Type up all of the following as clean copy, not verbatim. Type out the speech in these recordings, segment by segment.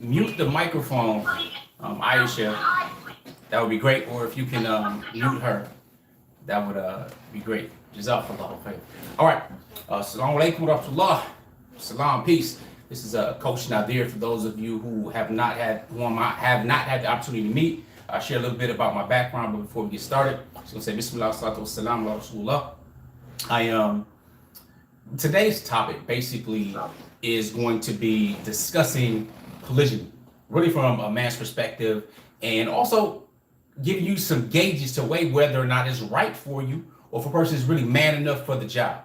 mute the microphone, Aisha, that would be great. Or if you can mute her, that would be great. Jazakallah khair. All right. Assalamu alaikum wa rahmatullah. Salam, peace. This is Coach Nazir. For those of you who have not had the opportunity to meet, I'll share a little bit about my background. But before we get started, I'm just gonna say Bismillah, salatu wassalam, ala Rasulullah. Today's topic basically is going to be discussing polygyny, really from a man's perspective, and also giving you some gauges to weigh whether or not it's right for you or if a person is really man enough for the job.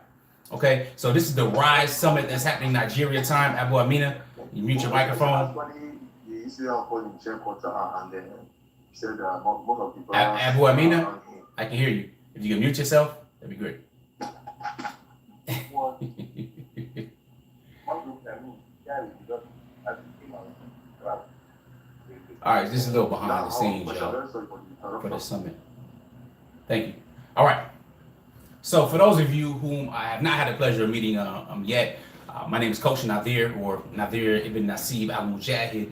Okay, so this is the Rise Summit that's happening Nigeria time. Abu Amina, you mute your microphone. Abu Amina, I can hear you. If you can mute yourself, that'd be great. All right, this is a little behind the scenes, y'all, for the summit. Thank you. All right. So for those of you whom I have not had the pleasure of meeting yet, my name is Coach Nazir, or Nazir ibn Nasib al-Mujahid,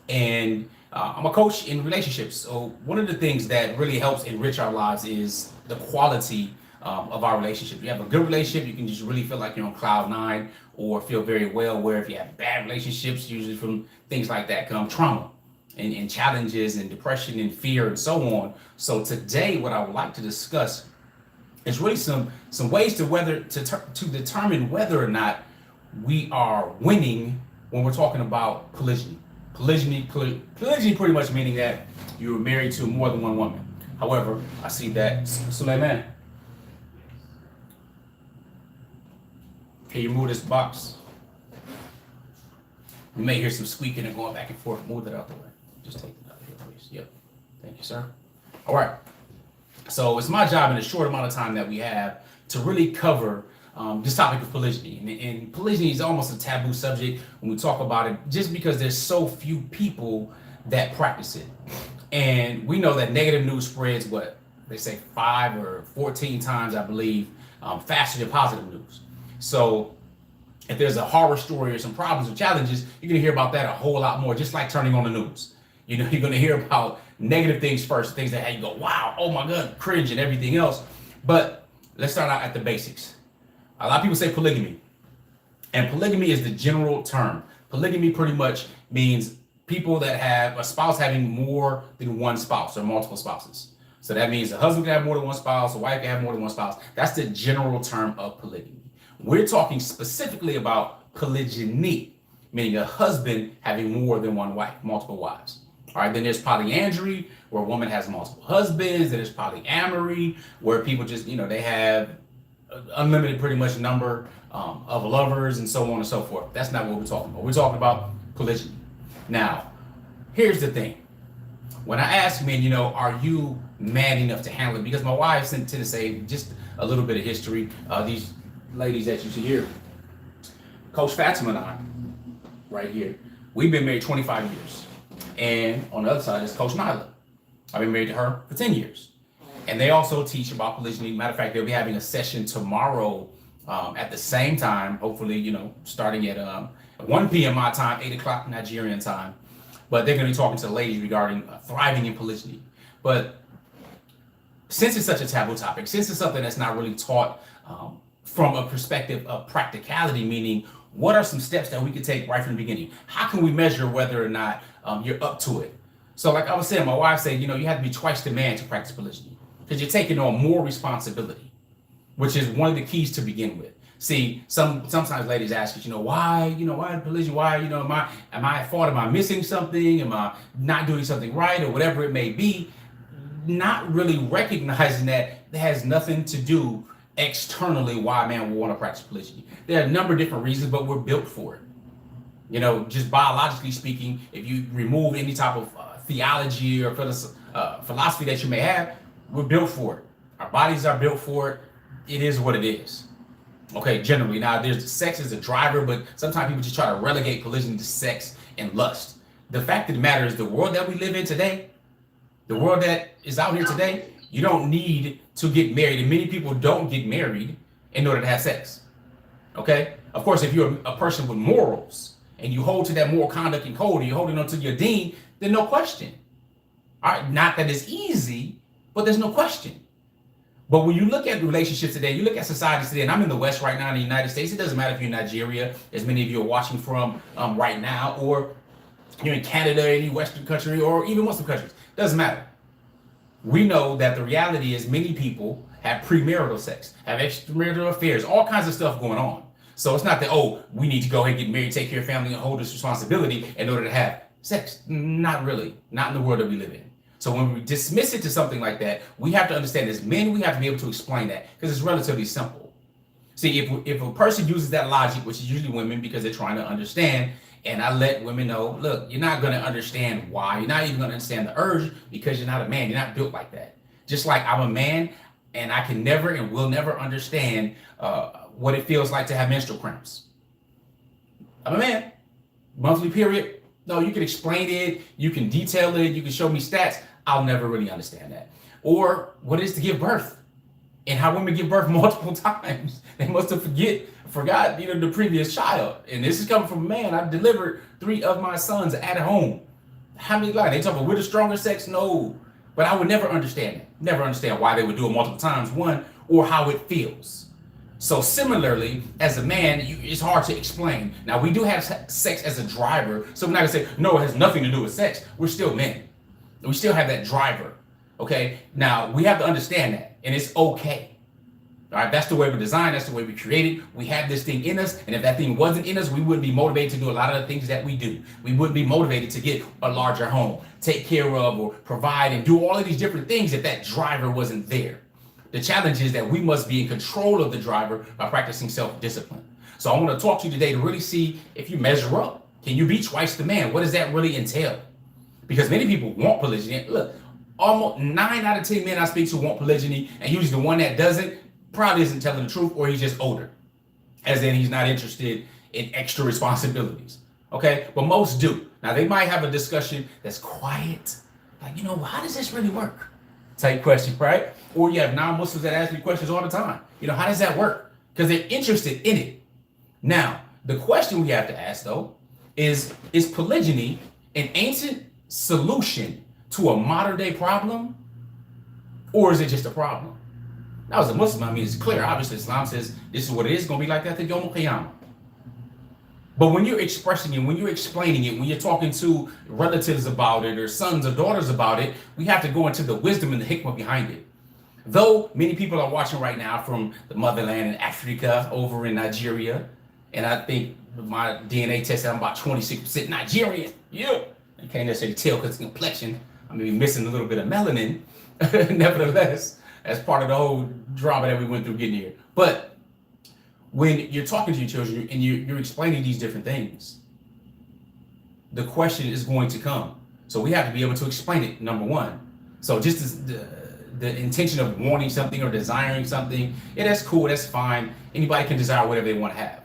and I'm a coach in relationships. So one of the things that really helps enrich our lives is the quality of our relationship. If you have a good relationship, you can just really feel like you're on cloud nine, or feel very well. Where if you have bad relationships, usually from things like that come trauma and challenges and depression and fear and so on. So today, what I would like to discuss is really some ways to determine whether or not we are winning when we're talking about polygyny. Polygyny pretty much meaning that you're married to more than one woman. However, I see that Suleiman, can you move this box? You may hear some squeaking and going back and forth. Move it out the way. Just take it out of here, please. Yep. Thank you, sir. All right. So it's my job in a short amount of time that we have to really cover this topic of polygyny. And polygyny is almost a taboo subject when we talk about it, just because there's so few people that practice it. And we know that negative news spreads, what they say, 5 or 14 times, I believe, faster than positive news. So if there's a horror story or some problems or challenges, you're going to hear about that a whole lot more, just like turning on the news. You know, you're going to hear about negative things first, things that have you go, wow, oh my God, cringe and everything else. But let's start out at the basics. A lot of people say polygamy, and polygamy is the general term. Polygamy pretty much means people that have a spouse having more than one spouse or multiple spouses. So that means a husband can have more than one spouse, a wife can have more than one spouse. That's the general term of polygamy. We're talking specifically about polygyny, meaning a husband having more than one wife, multiple wives. All right, then there's polyandry, where a woman has multiple husbands. Then there's polyamory, where people just, they have unlimited pretty much number of lovers and so on and so forth. That's not what we're talking about. We're talking about polygyny. Now, here's the thing. When I ask men, are you man enough to handle it? Because my wife tend to say just a little bit of history. These ladies that you see here, Coach Fatimah and I, right here, we've been married 25 years. And on the other side is Coach Nyla. I've been married to her for 10 years. And they also teach about polygyny. Matter of fact, they'll be having a session tomorrow at the same time, hopefully, starting at 1 p.m. my time, 8 o'clock Nigerian time. But they're going to be talking to the ladies regarding thriving in polygyny. But since it's such a taboo topic, since it's something that's not really taught from a perspective of practicality, meaning what are some steps that we could take right from the beginning? How can we measure whether or not you're up to it? So like I was saying, my wife said, you have to be twice the man to practice polygyny, because you're taking on more responsibility, which is one of the keys to begin with. See, sometimes ladies ask us, why polygyny? Why, am I at fault? Am I missing something? Am I not doing something right, or whatever it may be? Not really recognizing that it has nothing to do externally why a man will want to practice polygyny. There are a number of different reasons, but we're built for it. Just biologically speaking, if you remove any type of theology or philosophy that you may have, we're built for it. Our bodies are built for it. It is what it is. Okay, generally. Now, there's sex as a driver, but sometimes people just try to relegate polygyny to sex and lust. The fact of the matter is, the world that we live in today, the world that is out here today, you don't need to get married, and many people don't get married in order to have sex. Okay? Of course, if you're a person with morals and you hold to that moral conduct and code, and you're holding on to your deen, then no question. All right, not that it's easy, but there's no question. But when you look at relationships today, you look at societies today, and I'm in the West right now in the United States. It doesn't matter if you're in Nigeria, as many of you are watching from right now, or you're in Canada, any Western country, or even Muslim countries. Doesn't matter. We know that the reality is many people have premarital sex, have extramarital affairs, all kinds of stuff going on. So it's not that, oh, we need to go ahead and get married, take care of family, and hold this responsibility in order to have sex. Not really. Not in the world that we live in. So when we dismiss it to something like that, we have to understand as men, we have to be able to explain that because it's relatively simple. See, if a person uses that logic, which is usually women because they're trying to understand, and I let women know, look, you're not going to understand why. You're not even going to understand the urge because you're not a man. You're not built like that. Just like I'm a man and I can never and will never understand what it feels like to have menstrual cramps. I'm a man. Monthly period. No, you can explain it. You can detail it. You can show me stats. I'll never really understand that. Or what it is to give birth and how women give birth multiple times. They must have forgot, the previous child. And this is coming from a man. I've delivered 3 of my sons at home. How many lies? They talk about we're the stronger sex? No. But I would never understand it. Never understand why they would do it multiple times, one, or how it feels. So similarly, as a man, it's hard to explain. Now, we do have sex as a driver. So we're not going to say, no, it has nothing to do with sex. We're still men. We still have that driver. Okay? Now, we have to understand that. And it's okay. All right? That's the way we're designed. That's the way we're created. We have this thing in us. And if that thing wasn't in us, we wouldn't be motivated to do a lot of the things that we do. We wouldn't be motivated to get a larger home, take care of, or provide and do all of these different things if that driver wasn't there. The challenge is that we must be in control of the driver by practicing self-discipline. So I want to talk to you today to really see if you measure up. Can you be twice the man? What does that really entail? Because many people want polygyny. Look, almost 9 out of 10 men I speak to want polygyny, and usually the one that doesn't probably isn't telling the truth, or he's just older, as in he's not interested in extra responsibilities. Okay, but most do. Now they might have a discussion that's quiet, like, how does this really work? Type question, right? Or you have non-Muslims that ask me questions all the time. How does that work? Because they're interested in it. Now, the question we have to ask though is polygyny an ancient solution to a modern day problem, or is it just a problem? Now, as a Muslim, it's clear. Obviously, Islam says this is what it is. It's going to be like that to Yom Qiyamah. But when you're expressing it, when you're explaining it, when you're talking to relatives about it or sons or daughters about it, we have to go into the wisdom and the hikmah behind it. Though many people are watching right now from the motherland in Africa, over in Nigeria, and I think my DNA test, I'm about 26% Nigerian. Yeah. You can't necessarily tell because the complexion, I may be missing a little bit of melanin. Nevertheless, that's part of the whole drama that we went through getting here. But when you're talking to your children and you're explaining these different things, the question is going to come. So we have to be able to explain it, number one. So just as the intention of wanting something or desiring something, yeah, that's cool, that's fine. Anybody can desire whatever they want to have.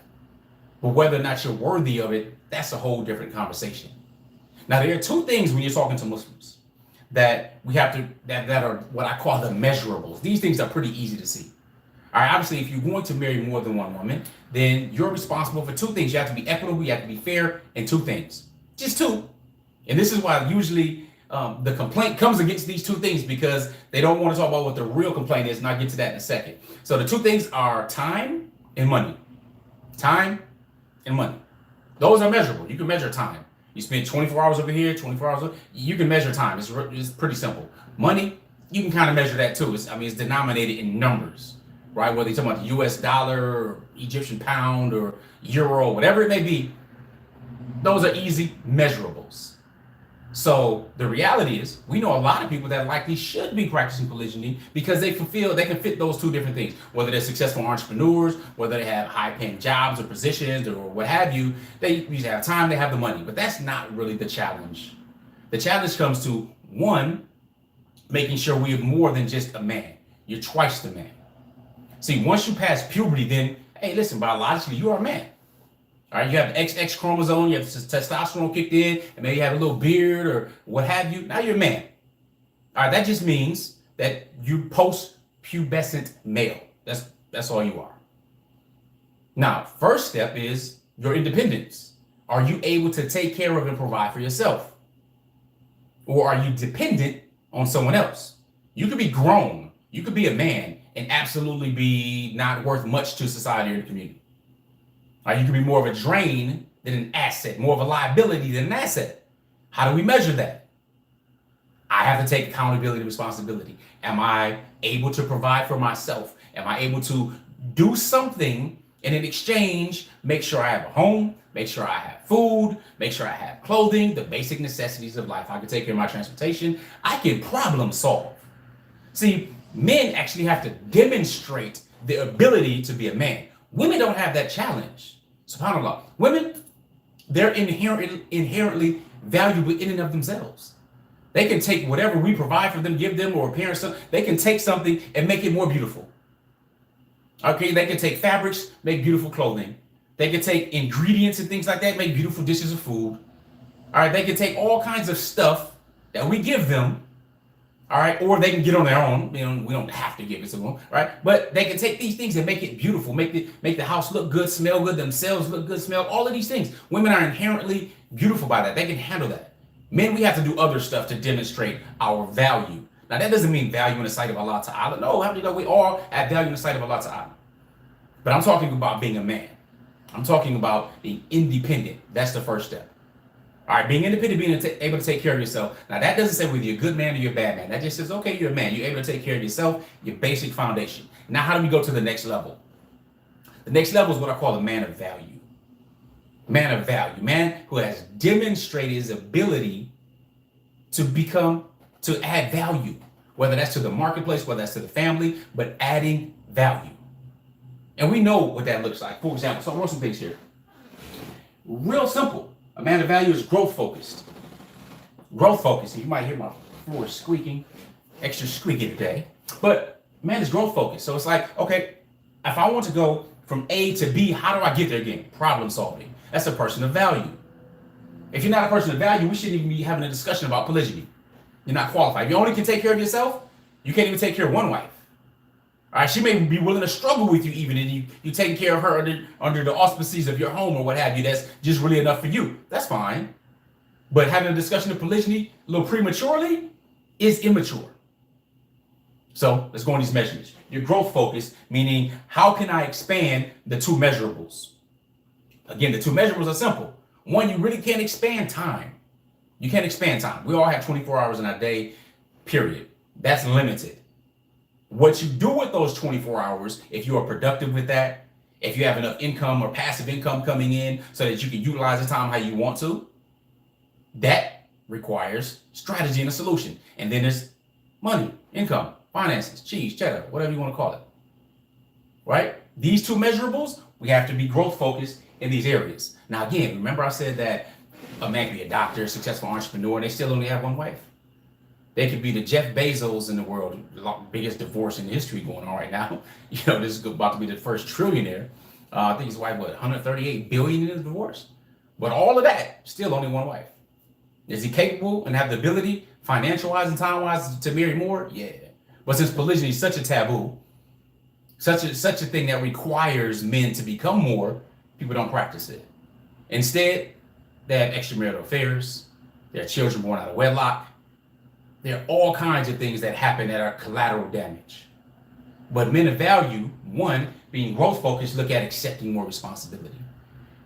But whether or not you're worthy of it, that's a whole different conversation. Now, there are 2 things when you're talking to Muslims that we have to, that are what I call the measurables. These things are pretty easy to see. All right, obviously, if you're going to marry more than one woman, then you're responsible for 2 things. You have to be equitable, you have to be fair, and 2 things. Just 2. And this is why usually the complaint comes against these 2 things, because they don't want to talk about what the real complaint is, and I'll get to that in a second. So the 2 things are time and money. Time and money. Those are measurable. You can measure time. You spend 24 hours over here, 24 hours over, you can measure time. It's pretty simple. Money, you can kind of measure that too. It's denominated in numbers, right? Whether you're talking about the US dollar, or Egyptian pound, or euro, whatever it may be, those are easy measurables. So the reality is, we know a lot of people that likely should be practicing polygyny because they can fit those 2 different things. Whether they're successful entrepreneurs, whether they have high-paying jobs or positions or what have you, they usually have time, they have the money. But that's not really the challenge. The challenge comes to, 1, making sure we are more than just a man. You're twice the man. See, once you pass puberty, then, hey, listen, biologically, you are a man. All right, you have the XX chromosome, you have the testosterone kicked in, and maybe you have a little beard or what have you. Now you're a man. All right, that just means that you post-pubescent male. That's all you are. Now, first step is your independence. Are you able to take care of and provide for yourself? Or are you dependent on someone else? You could be grown, you could be a man and absolutely be not worth much to society or the community. You could be more of a drain than an asset, more of a liability than an asset. How do we measure that? I have to take accountability and responsibility. Am I able to provide for myself? Am I able to do something and in exchange, make sure I have a home, make sure I have food, make sure I have clothing, the basic necessities of life. I can take care of my transportation. I can problem solve. See, men actually have to demonstrate the ability to be a man. Women don't have that challenge. SubhanAllah. Women, they're inherently valuable in and of themselves. They can take whatever we provide for them, give them, or parents, they can take something and make it more beautiful. Okay, they can take fabrics, make beautiful clothing. They can take ingredients and things like that, make beautiful dishes of food. All right, they can take all kinds of stuff that we give them. All right, or they can get on their own. You know, we don't have to give it to them, right? But they can take these things and make it beautiful, make the house look good, smell good, themselves look good, smell, all of these things. Women are inherently beautiful by that. They can handle that. Men, we have to do other stuff to demonstrate our value. Now, that doesn't mean value in the sight of Allah Ta'ala. No, how do you know we all have value in the sight of Allah Ta'ala? But I'm talking about being a man. I'm talking about being independent. That's the first step. All right, being independent, being able to take care of yourself. Now, that doesn't say whether you're a good man or you're a bad man. That just says, okay, you're a man. You're able to take care of yourself, your basic foundation. Now, how do we go to the next level? The next level is what I call a man of value. Man of value, man who has demonstrated his ability to add value, whether that's to the marketplace, whether that's to the family, but adding value. And we know what that looks like. For example, so I wrote some things here. Real simple. A man of value is growth focused. Growth focused. You might hear my floor squeaking, extra squeaky today. But man is growth focused. So it's like, okay, if I want to go from A to B, how do I get there again? Problem solving. That's a person of value. If you're not a person of value, we shouldn't even be having a discussion about polygyny. You're not qualified. If you only can take care of yourself, you can't even take care of one wife. All right, she may be willing to struggle with you even, and you taking care of her under the auspices of your home or what have you. That's just really enough for you. That's fine. But having a discussion of polygyny a little prematurely is immature. So let's go on these measurements. Your growth focus, meaning how can I expand the two measurables? Again, the two measurables are simple. One, you really can't expand time. You can't expand time. We all have 24 hours in a day, period. That's limited. What you do with those 24 hours, if you are productive with that, if you have enough income or passive income coming in so that you can utilize the time how you want to, that requires strategy and a solution. And then there's money, income, finances, cheese, cheddar, whatever you want to call it. Right? These two measurables, we have to be growth focused in these areas. Now, again, remember I said that a man can be a doctor, a successful entrepreneur, and they still only have one wife. They could be the Jeff Bezos in the world, the biggest divorce in history going on right now. You know, this is about to be the first trillionaire. I think his wife, 138 billion in his divorce. But all of that, still only one wife. Is he capable and have the ability, financial-wise and time-wise, to marry more? Yeah. But since polygyny is such a taboo, such a thing that requires men to become more, people don't practice it. Instead, they have extramarital affairs. There are children born out of wedlock. There are all kinds of things that happen that are collateral damage. But men of value, one, being growth focused, look at accepting more responsibility.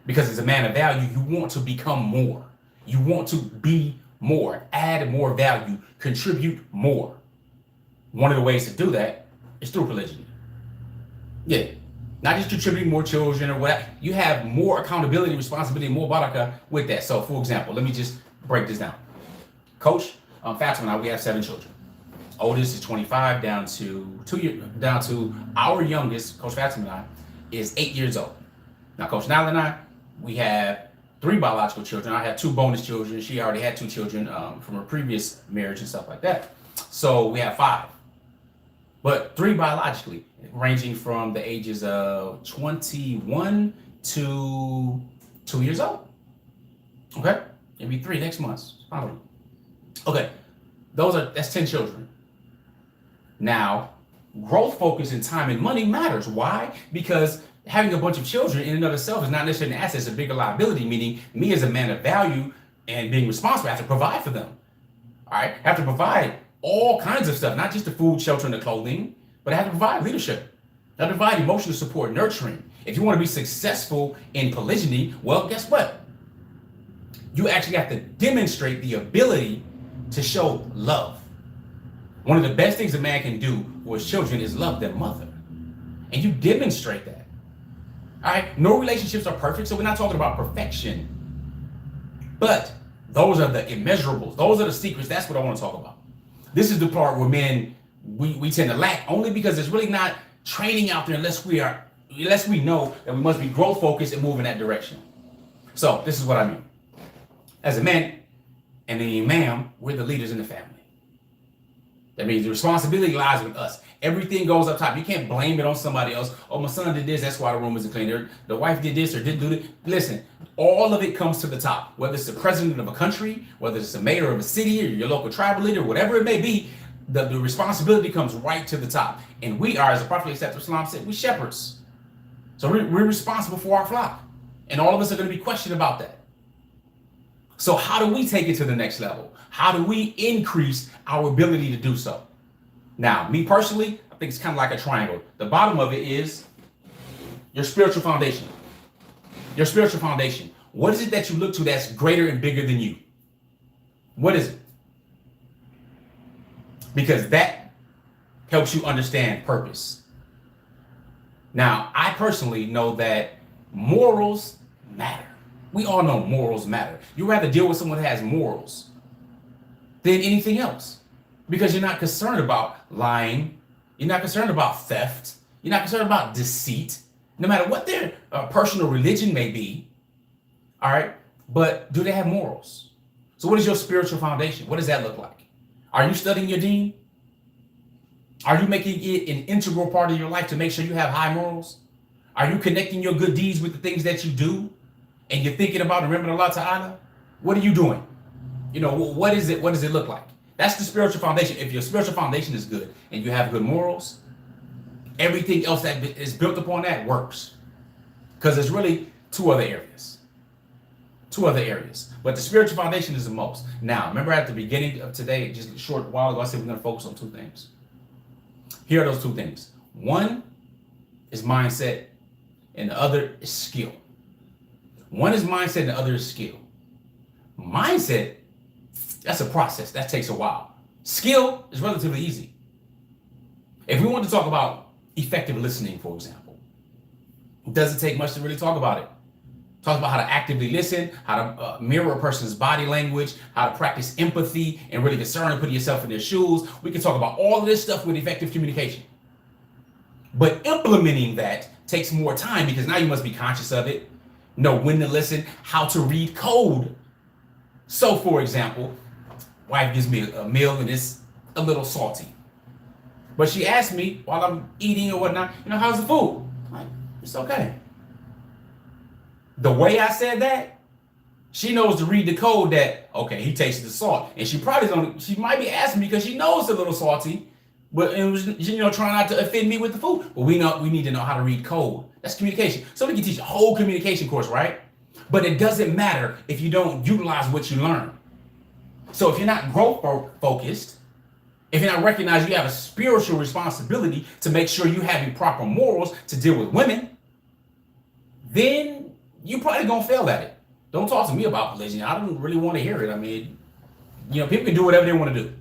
Because as a man of value, you want to become more. You want to be more, add more value, contribute more. One of the ways to do that is through polygyny. Yeah, not just contributing more children or whatever. You have more accountability, responsibility, more barakah with that. So, for example, let me just break this down. Coach Fatimah and I, we have 7 children. Oldest is 25, down to our youngest, Coach Fatimah and I, is 8 years old. Now, Coach Nyla and I, we have 3 biological children. I have 2 bonus children. She already had 2 children from her previous marriage and stuff like that. So we have 5. But 3 biologically, ranging from the ages of 21 to 2 years old. Okay? Maybe 3 next month. Probably. Okay. That's 10 children. Now, growth focus in time and money matters. Why? Because having a bunch of children in and of itself is not necessarily an asset, it's a bigger liability, meaning me as a man of value and being responsible, I have to provide for them. All right, I have to provide all kinds of stuff, not just the food, shelter, and the clothing, but I have to provide leadership. I have to provide emotional support, nurturing. If you want to be successful in polygyny, well, guess what? You actually have to demonstrate the ability to show love. One of the best things a man can do for his children is love their mother. And you demonstrate that. All right, no relationships are perfect, so we're not talking about perfection. But those are the immeasurables. Those are the secrets. That's what I want to talk about. This is the part where men, we tend to lack, only because there's really not training out there unless we know that we must be growth focused and move in that direction. So this is what I mean. As a man and an imam, we're the leaders in the family. That means the responsibility lies with us. Everything goes up top. You can't blame it on somebody else. Oh, my son did this, that's why the room isn't clean. The wife did this or didn't do it. Listen, all of it comes to the top. Whether it's the president of a country, whether it's the mayor of a city or your local tribal leader, whatever it may be, the responsibility comes right to the top. And we are, as the Prophet Islam said, we shepherds. So we're responsible for our flock. And all of us are going to be questioned about that. So how do we take it to the next level? How do we increase our ability to do so? Now, me personally, I think it's kind of like a triangle. The bottom of it is your spiritual foundation. Your spiritual foundation. What is it that you look to that's greater and bigger than you? What is it? Because that helps you understand purpose. Now, I personally know that morals matter. We all know morals matter. You'd rather deal with someone that has morals than anything else, because you're not concerned about lying. You're not concerned about theft. You're not concerned about deceit, no matter what their personal religion may be. All right. But do they have morals? So what is your spiritual foundation? What does that look like? Are you studying your deen? Are you making it an integral part of your life to make sure you have high morals? Are you connecting your good deeds with the things that you do? And you're thinking about remembering Allah Ta'ala? What are you doing? You know, what is it? What does it look like? That's the spiritual foundation. If your spiritual foundation is good and you have good morals, everything else that is built upon that works. Because there's really two other areas. But the spiritual foundation is the most. Now, remember at the beginning of today, just a short while ago, I said we're going to focus on two things. Here are those two things. One is mindset and the other is skill. One is mindset and the other is skill. Mindset, that's a process. That takes a while. Skill is relatively easy. If we want to talk about effective listening, for example, it doesn't take much to really talk about it. Talk about how to actively listen, how to mirror a person's body language, how to practice empathy and really concern and put yourself in their shoes. We can talk about all of this stuff with effective communication. But implementing that takes more time, because now you must be conscious of it, know when to listen, how to read code. So, for example, wife gives me a meal and it's a little salty. But she asked me while I'm eating or whatnot, how's the food? I'm like, it's okay. The way I said that, she knows to read the code that, okay, he tasted the salt. And she might be asking me because she knows it's a little salty, but it was, trying not to offend me with the food. But we need to know how to read code. That's communication. So we can teach a whole communication course, right? But it doesn't matter if you don't utilize what you learn. So if you're not growth focused, if you're not recognizing you have a spiritual responsibility to make sure you have proper morals to deal with women, then you're probably gonna fail at it. Don't talk to me about polygyny. I don't really want to hear it. I mean, people can do whatever they want to do.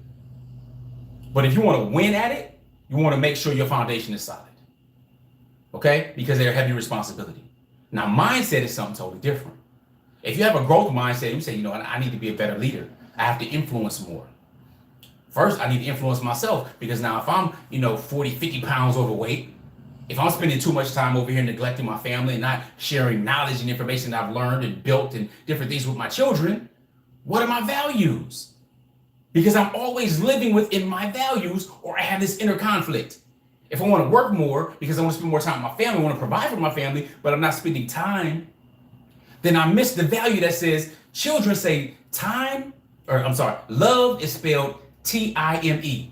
But if you want to win at it, you want to make sure your foundation is solid. Okay? Because they're a heavy responsibility. Now, mindset is something totally different. If you have a growth mindset, you say, I need to be a better leader. I have to influence more. First, I need to influence myself, because now if I'm, 40, 50 pounds overweight, if I'm spending too much time over here neglecting my family and not sharing knowledge and information that I've learned and built and different things with my children, what are my values? Because I'm always living within my values, or I have this inner conflict. If I want to work more because I want to spend more time with my family, I want to provide for my family, but I'm not spending time, then I miss the value that says, children say love is spelled T-I-M-E,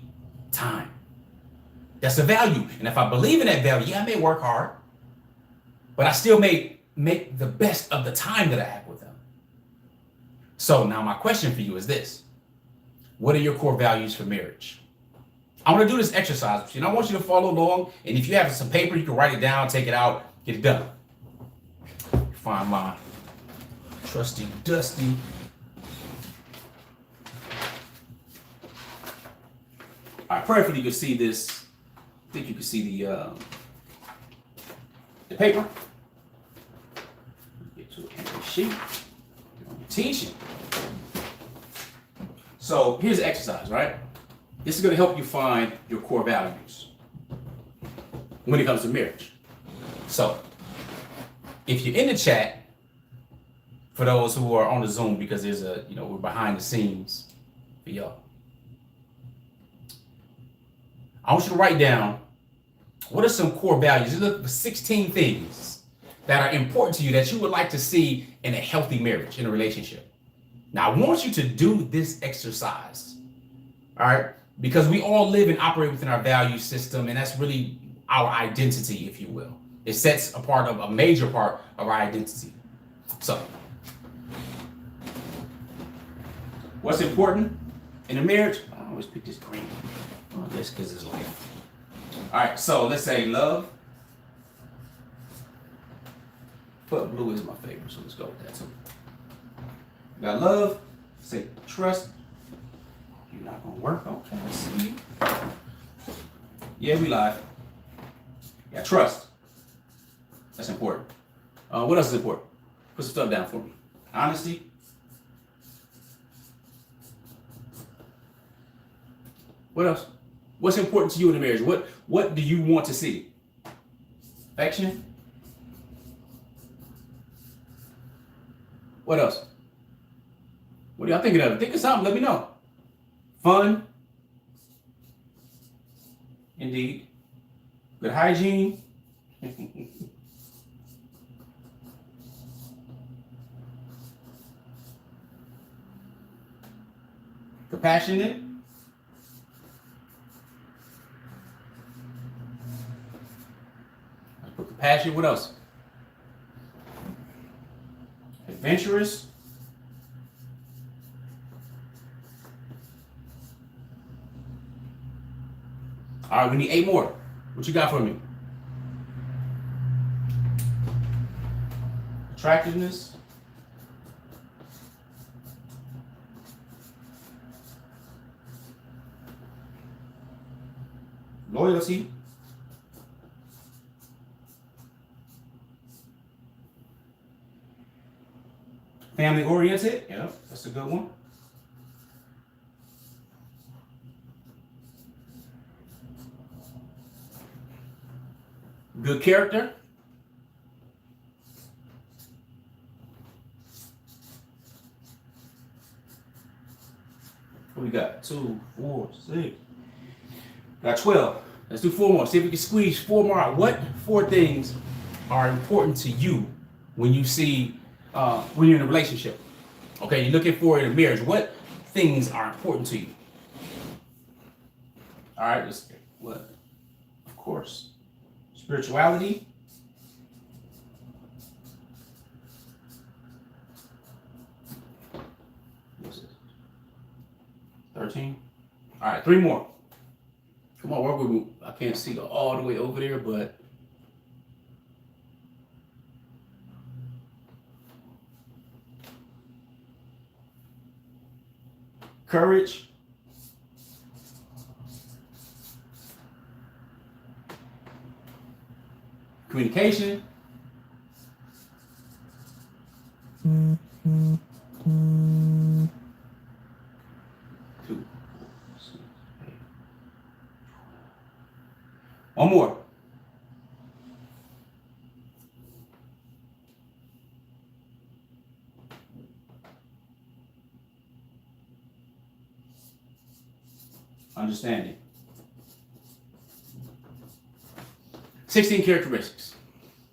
time. That's a value. And if I believe in that value, I may work hard, but I still make the best of the time that I have with them. So now my question for you is this. What are your core values for marriage? I want to do this exercise with you, and I want you to follow along. And if you have some paper, you can write it down, take it out, get it done. Find my trusty dusty. All right, prayerfully you can see this. I think you can see the paper. Get to a sheet. Get on your T-sheet. So here's the exercise, right? This is going to help you find your core values when it comes to marriage. So if you're in the chat, for those who are on the Zoom, because there's we're behind the scenes for y'all. I want you to write down what are some core values. Look, 16 things that are important to you that you would like to see in a healthy marriage, in a relationship. Now, I want you to do this exercise, all right? Because we all live and operate within our value system, and that's really our identity, if you will. It sets a major part of our identity. So, what's important in a marriage? I always pick this green. Oh, that's because it's light. All right, so let's say love. But blue is my favorite, so let's go with that too. We got love. Say trust. You're not gonna work. Okay, let's see. Yeah, we live. Yeah, trust. That's important. What else is important? Put some stuff down for me. Honesty. What else? What's important to you in a marriage? What do you want to see? Affection? What else? What are y'all thinking of? Think of something, let me know. Fun? Indeed. Good hygiene? Compassionate? Compassion, what else? Adventurous. All right, we need 8 more. What you got for me? Attractiveness. Loyalty. Family oriented, yeah, that's a good one. Good character. What we got? 2, 4, 6. Got 12. Let's do 4 more. See if we can squeeze 4 more out. What 4 things are important to you when you see when you're in a relationship? Okay, you're looking for in a marriage. What things are important to you? All right, let's get what? Of course, spirituality. What's this? 13. All right, 3 more. Come on, work with me. I can't see all the way over there, but courage. Communication. Two. One more. Understanding. 16 characteristics.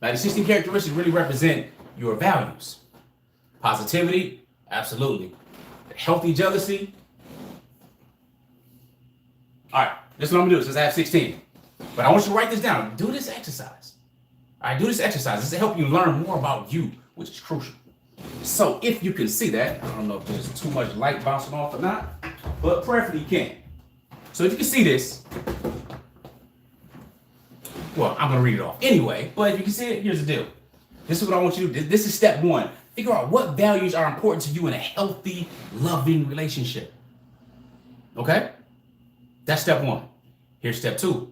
Now, the 16 characteristics really represent your values. Positivity, absolutely. Healthy jealousy. All right, this is what I'm gonna do since I have 16. But I want you to write this down. Do this exercise. All right, do this exercise. This will help you learn more about you, which is crucial. So if you can see that, I don't know if there's too much light bouncing off or not, but prayerfully you can. So if you can see this, well, I'm going to read it off anyway, but if you can see it, here's the deal. This is what I want you to do. This is step one. Figure out what values are important to you in a healthy, loving relationship. Okay? That's step one. Here's step two.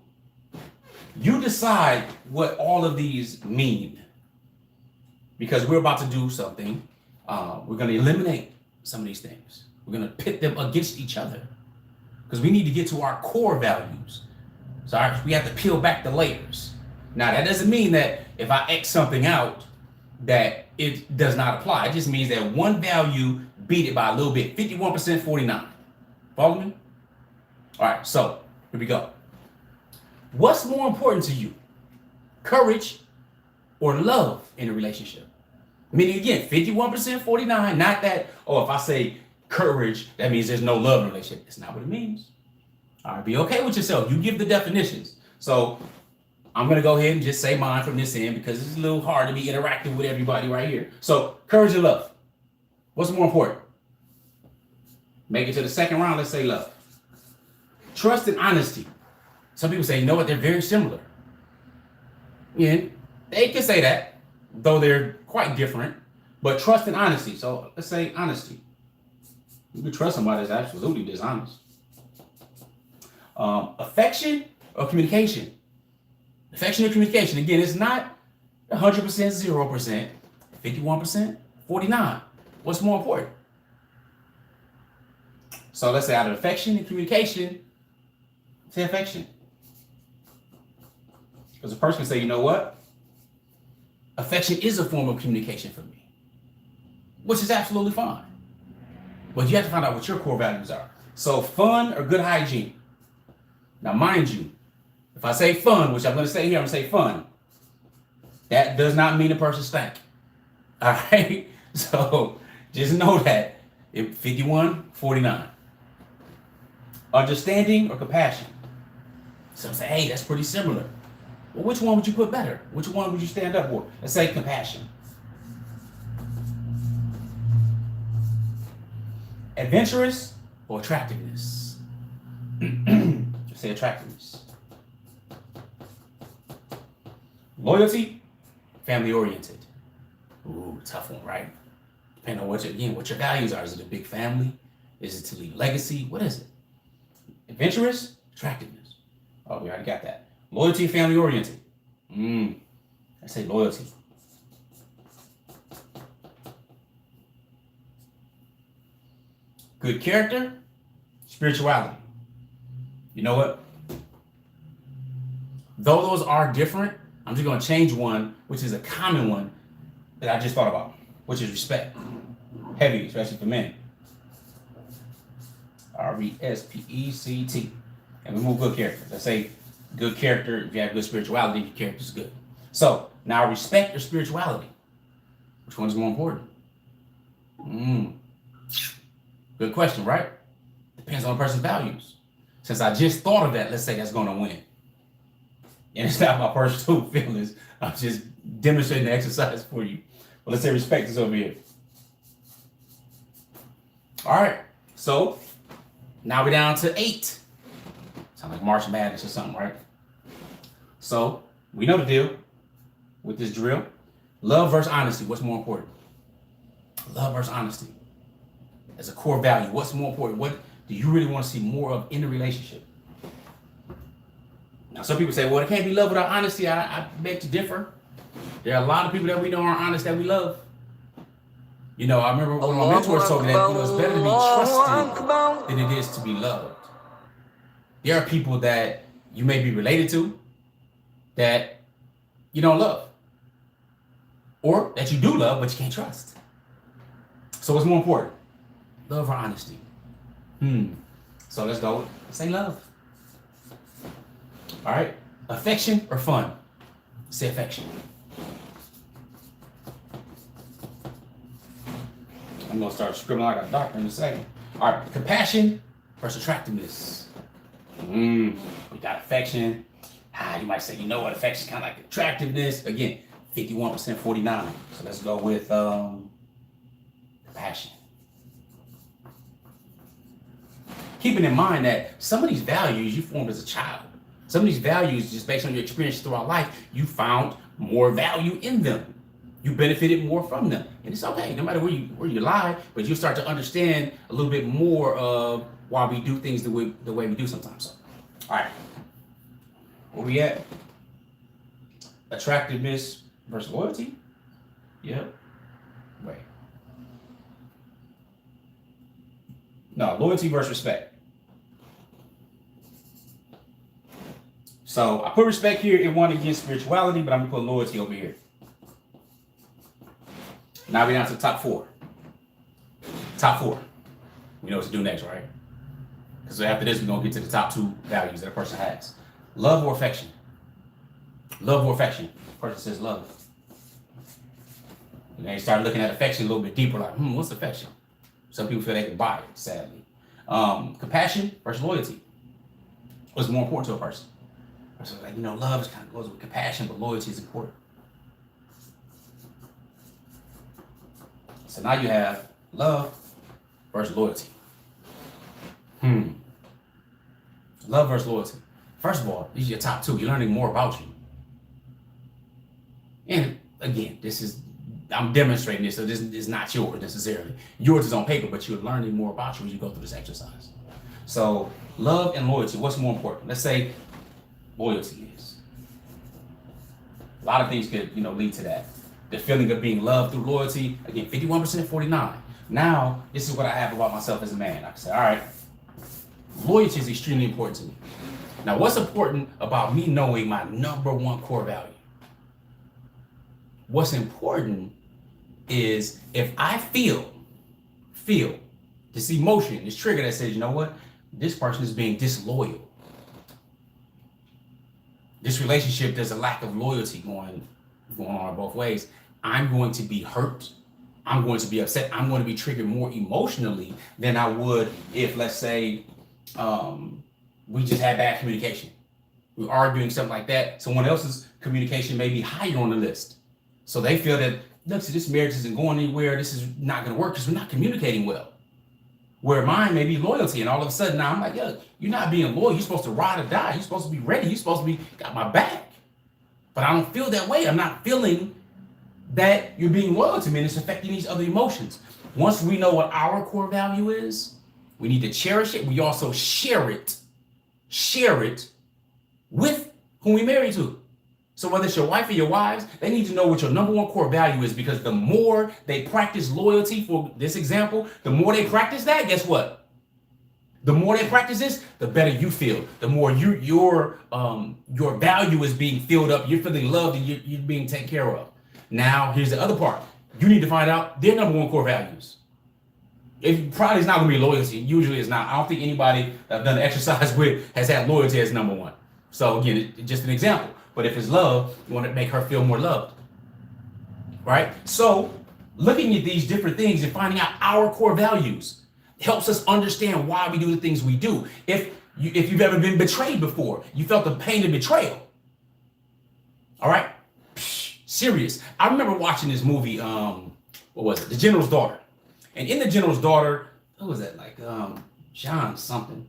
You decide what all of these mean. Because we're about to do something. We're going to eliminate some of these things. We're going to pit them against each other. Because we need to get to our core values. So we have to peel back the layers. Now, that doesn't mean that if I X something out, that it does not apply. It just means that one value beat it by a little bit. 51%, 49. Follow me? All right, so here we go. What's more important to you? Courage or love in a relationship? Meaning, again, 51%, 49. Not that, oh, if I say courage, that means there's no love in a relationship. That's not what it means. All right, be okay with yourself. You give the definitions. So I'm going to go ahead and just say mine from this end because it's a little hard to be interacting with everybody right here. So courage and love. What's more important? Make it to the second round. Let's say love. Trust and honesty. Some people say, you know what? They're very similar. Yeah, they can say that, though they're quite different. But trust and honesty. So let's say honesty. You can trust somebody that's absolutely dishonest. Affection or communication? Affection or communication. Again, it's not 100%, 0%, 51%, 49. What's more important? So let's say out of affection and communication, say affection. Because a person can say, you know what? Affection is a form of communication for me, which is absolutely fine. But you have to find out what your core values are. So fun or good hygiene. Now, mind you, if I say fun, which I'm going to say here, I'm going to say fun. That does not mean a person stank. All right? So just know that. 51, 49. Understanding or compassion. Some say, hey, that's pretty similar. Well, which one would you put better? Which one would you stand up for? Let's say compassion. Adventurous or attractiveness? Just say attractiveness. Loyalty, family oriented. Ooh, tough one, right? Depending on what your values are. Is it a big family? Is it to leave legacy? What is it? Adventurous, attractiveness. Oh, we already got that. Loyalty, family oriented. I say loyalty. Good character, spirituality. You know what? Though those are different, I'm just going to change one, which is a common one that I just thought about, which is respect. Heavy, especially for men. RESPECT. And we move good character. Let's say good character. If you have good spirituality, your character is good. So now respect or spirituality. Which one's more important? Good question, right? Depends on the person's values. Since I just thought of that, let's say that's going to win. And it's not my personal feelings. I'm just demonstrating the exercise for you. But let's say respect is over here. All right. So now we're down to 8. Sound like March Madness or something, right? So we know the deal with this drill. Love versus honesty. What's more important? Love versus honesty. As a core value, what's more important? What do you really want to see more of in a relationship? Now, some people say, well, it can't be love without honesty. I beg to differ. There are a lot of people that we know aren't honest that we love. You know, I remember one of my mentors told me that it's better to be trusted than it is to be loved. There are people that you may be related to that you don't love. Or that you do love, but you can't trust. So what's more important? Love or honesty? So let's go. Say love. All right. Affection or fun? Say affection. I'm going to start scribbling like a doctor in a second. All right. Compassion versus attractiveness. We got affection. You might say, you know what, affection kind of like attractiveness. Again, 51%, 49. So let's go with passion. Keeping in mind that some of these values you formed as a child, some of these values, just based on your experience throughout life, you found more value in them. You benefited more from them. And it's okay, no matter where you lie, but you start to understand a little bit more of why we do things the way we do sometimes. So, all right, where we at? Attractiveness versus loyalty? Yep. Wait. No, loyalty versus respect. So I put respect here in one against spirituality, but I'm gonna put loyalty over here. Now we're down to the top four. Top four. We know what to do next, right? Because after this, we're gonna get to the top two values that a person has. Love or affection? Love or affection? The person says love. And then you start looking at affection a little bit deeper, like, what's affection? Some people feel they can buy it, sadly. Compassion versus loyalty. What's more important to a person? So like, love is kind of goes with compassion, but loyalty is important. So now you have love versus loyalty. Love versus loyalty. First of all, these are your top two. You're learning more about you. And again, I'm demonstrating this, so this is not yours necessarily. Yours is on paper, but you're learning more about you as you go through this exercise. So love and loyalty, what's more important? Let's say loyalty is. A lot of things could, lead to that. The feeling of being loved through loyalty, again, 51%, 49. Now, this is what I have about myself as a man. I can say, all right, loyalty is extremely important to me. Now, what's important about me knowing my number one core value? What's important is if I feel this emotion, this trigger that says, you know what, this person is being disloyal. This relationship, there's a lack of loyalty going on both ways. I'm going to be hurt. I'm going to be upset. I'm going to be triggered more emotionally than I would if, let's say, we just had bad communication. We're arguing, something like that. Someone else's communication may be higher on the list. So they feel that, look, this marriage isn't going anywhere. This is not going to work because we're not communicating well. Where mine may be loyalty. And all of a sudden now I'm like, yo, you're not being loyal. You're supposed to ride or die. You're supposed to be ready. You're supposed to be got my back. But I don't feel that way. I'm not feeling that you're being loyal to me, and it's affecting these other emotions. Once we know what our core value is, we need to cherish it. We also share it with whom we marry to. So whether it's your wife or your wives, they need to know what your number one core value is, because the more they practice loyalty, for this example, the more they practice that, guess what? The more they practice this, the better you feel. The more your value is being filled up, you're feeling loved, and you're being taken care of. Now, here's the other part. You need to find out their number one core values. It probably is not going to be loyalty. Usually it's not. I don't think anybody that I've done the exercise with has had loyalty as number one. So again, it's just an example. But if it's love, you want to make her feel more loved. Right? So looking at these different things and finding out our core values helps us understand why we do the things we do. If you've ever been betrayed before, you felt the pain of betrayal. All right? Serious. I remember watching this movie, what was it? The General's Daughter. And in The General's Daughter, who was that? Like John something.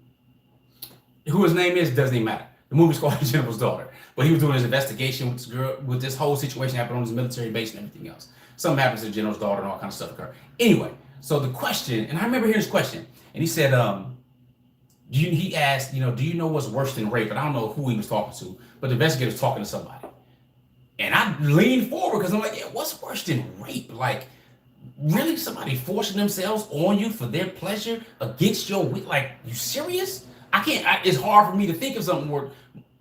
Who his name is doesn't even matter. The movie's called The General's Daughter. But he was doing his investigation with this girl, with this whole situation happening on his military base and everything else. Something happens to the General's daughter and all kinds of stuff occur. Anyway, so the question, and I remember hearing this question, and he said, he asked, do you know what's worse than rape? And I don't know who he was talking to, but the investigator was talking to somebody. And I leaned forward because I'm like, yeah, what's worse than rape? Like, really, somebody forcing themselves on you for their pleasure against your will? Like, you serious? It's hard for me to think of something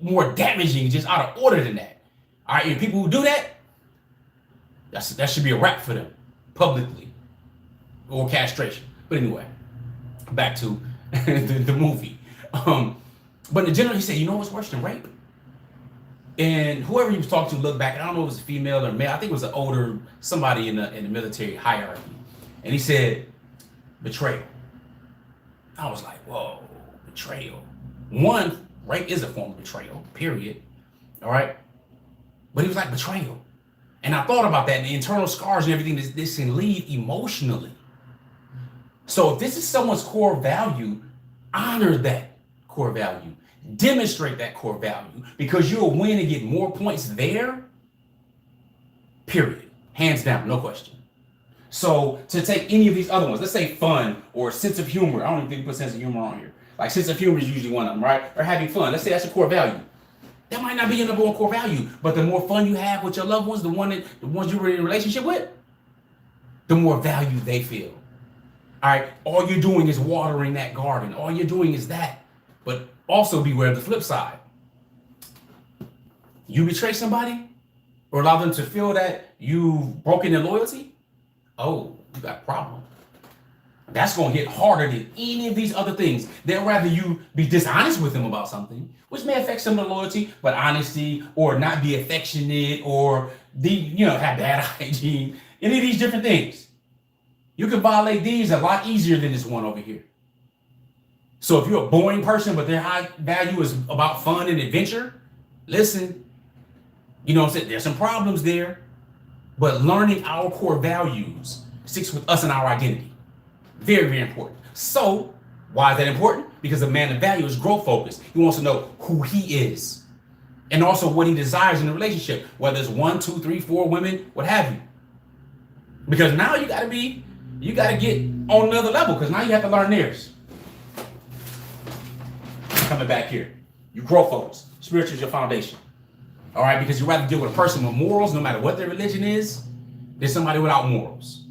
more damaging, just out of order than that. All right, and people who do that, that should be a wrap for them, publicly, or castration. But anyway, back to the movie. But in general, he said, you know what's worse than rape? And whoever he was talking to looked back, I don't know if it was a female or male, I think it was an older, somebody in the military hierarchy. And he said, betrayal. I was like, whoa, betrayal. One, rape is a form of betrayal, period. All right. But he was like betrayal. And I thought about that and the internal scars and everything this can leave emotionally. So if this is someone's core value, honor that core value. Demonstrate that core value because you'll win and get more points there. Period. Hands down, no question. So to take any of these other ones, let's say fun or sense of humor. I don't even think we put sense of humor on here. Like sense of humor is usually one of them, right? Or having fun. Let's say that's a core value. That might not be your number one core value, but the more fun you have with your loved ones, the ones you're in a relationship with, the more value they feel. All right. All you're doing is watering that garden. All you're doing is that. But also beware of the flip side. You betray somebody or allow them to feel that you've broken their loyalty. Oh, you got a problem. That's going to hit harder than any of these other things. They'd rather you be dishonest with them about something, which may affect some of the loyalty, but honesty or not be affectionate or have bad hygiene, any of these different things. You can violate these a lot easier than this one over here. So if you're a boring person, but their high value is about fun and adventure, listen, I'm saying? There's some problems there, but learning our core values sticks with us and our identity. Very, very important. So why is that important? Because a man of value is growth focused. He wants to know who he is and also what he desires in a relationship, whether it's 1, 2, 3, 4 women, what have you. Because now you got to get on another level because now you have to learn theirs. Coming back here, you growth focused. Spiritual is your foundation. All right, because you'd rather deal with a person with morals, no matter what their religion is, than somebody without morals.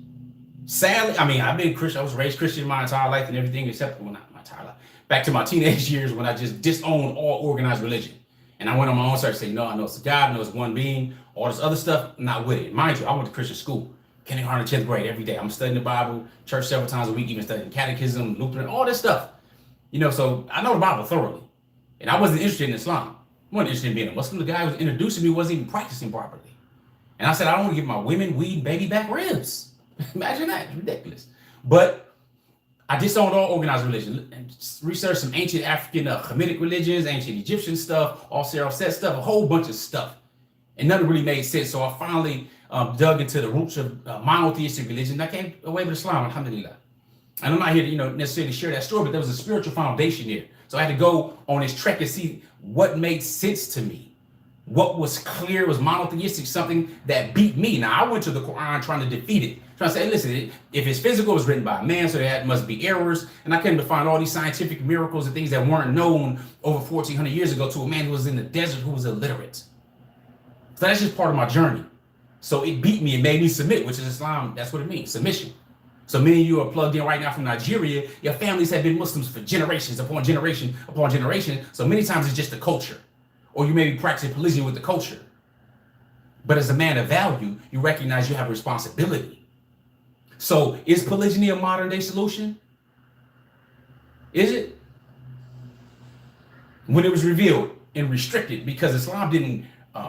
Sadly, I've been Christian. I was raised Christian my entire life and everything except, well, not my entire life. Back to my teenage years when I just disowned all organized religion. And I went on my own search saying, no, I know it's a God, I know it's one being, all this other stuff, I'm not with it. Mind you, I went to Christian school, kindergarten, 10th grade, every day. I'm studying the Bible, church several times a week, even studying catechism, Lutheran, all this stuff. So I know the Bible thoroughly. And I wasn't interested in Islam. I wasn't interested in being a Muslim. The guy who was introducing me wasn't even practicing properly. And I said, I don't want to give my women weed baby back ribs. Imagine that. It's ridiculous. But I disowned all organized religion and researched some ancient African Hamitic religions, ancient Egyptian stuff, all Set stuff, a whole bunch of stuff. And none really made sense. So I finally dug into the roots of monotheistic religion. I came away with Islam, alhamdulillah. And I'm not here to necessarily share that story, but there was a spiritual foundation there. So I had to go on this trek and see what made sense to me. What was clear was monotheistic, something that beat me. Now, I went to the Quran trying to defeat it. Trying to say, listen, if it's physical, it was written by a man, so there must be errors. And I came to find all these scientific miracles and things that weren't known over 1,400 years ago to a man who was in the desert who was illiterate. So that's just part of my journey. So it beat me. It made me submit, which is Islam. That's what it means, submission. So many of you are plugged in right now from Nigeria. Your families have been Muslims for generations upon generation upon generation. So many times it's just the culture. Or you may be practicing polygyny with the culture. But as a man of value, you recognize you have a responsibility. So is polygyny a modern day solution? Is it? When it was revealed and restricted, because Islam didn't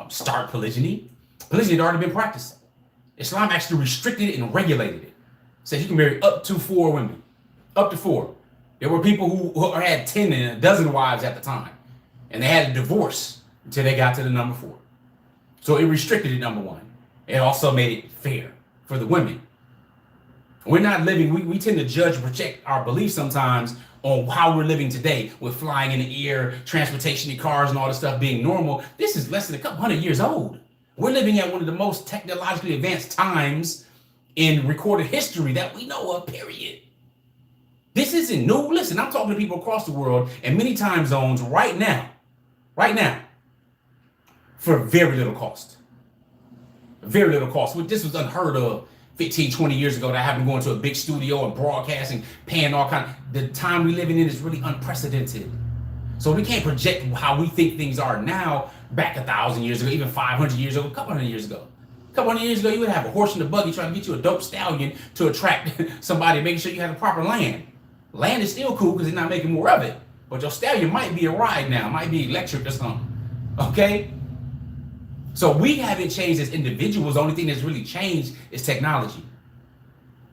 start polygyny. Polygyny had already been practiced. Islam actually restricted it and regulated it. Said you can marry up to 4 women. Up to 4. There were people who had 10 and a dozen wives at the time. And they had a divorce until they got to the number 4. So it restricted it, number 1. It also made it fair for the women. We're not living, we tend to judge and project our beliefs sometimes on how we're living today with flying in the air, transportation in cars and all this stuff being normal. This is less than a couple hundred years old. We're living at one of the most technologically advanced times in recorded history that we know of, period. This isn't new. Listen, I'm talking to people across the world in many time zones right now, for very little cost. Very little cost. This was unheard of 15, 20 years ago, that I happened going to a big studio and broadcasting, paying all kind of, the time we're living in is really unprecedented. So we can't project how we think things are now back 1,000 years ago, even 500 years ago, a couple hundred years ago. A couple hundred years ago, you would have a horse in the buggy trying to get you a dope stallion to attract somebody, making sure you have the proper land. Land is still cool because they're not making more of it. But your stallion might be a ride now, might be electric or something. Okay? So we haven't changed as individuals. The only thing that's really changed is technology.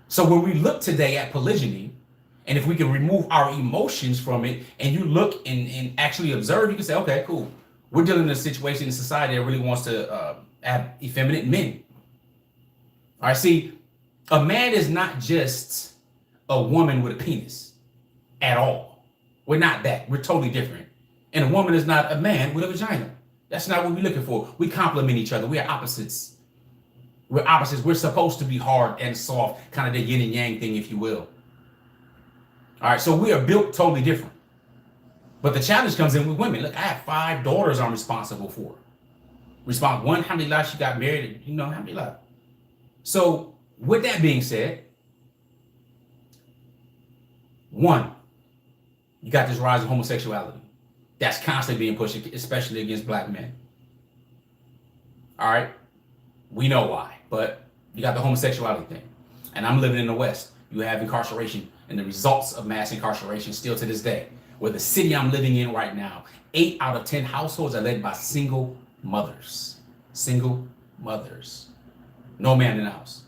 So when we look today at polygyny, and if we can remove our emotions from it, and you look and actually observe, you can say, okay, cool. We're dealing in a situation in society that really wants to have effeminate men. All right, see, a man is not just a woman with a penis at all. We're not that. We're totally different. And a woman is not a man with a vagina. That's not what we're looking for. We complement each other. We are opposites. We're opposites. We're supposed to be hard and soft, kind of the yin and yang thing, if you will. All right, so we are built totally different. But the challenge comes in with women. Look, I have 5 daughters I'm responsible for. One, how many lives she got married, how many lives. So with that being said, 1, you got this rise of homosexuality. That's constantly being pushed, especially against black men. All right, we know why, but you got the homosexuality thing. And I'm living in the West. You have incarceration and the results of mass incarceration still to this day. Where the city I'm living in right now, 8 out of 10 households are led by single mothers. Single mothers. No man in the house.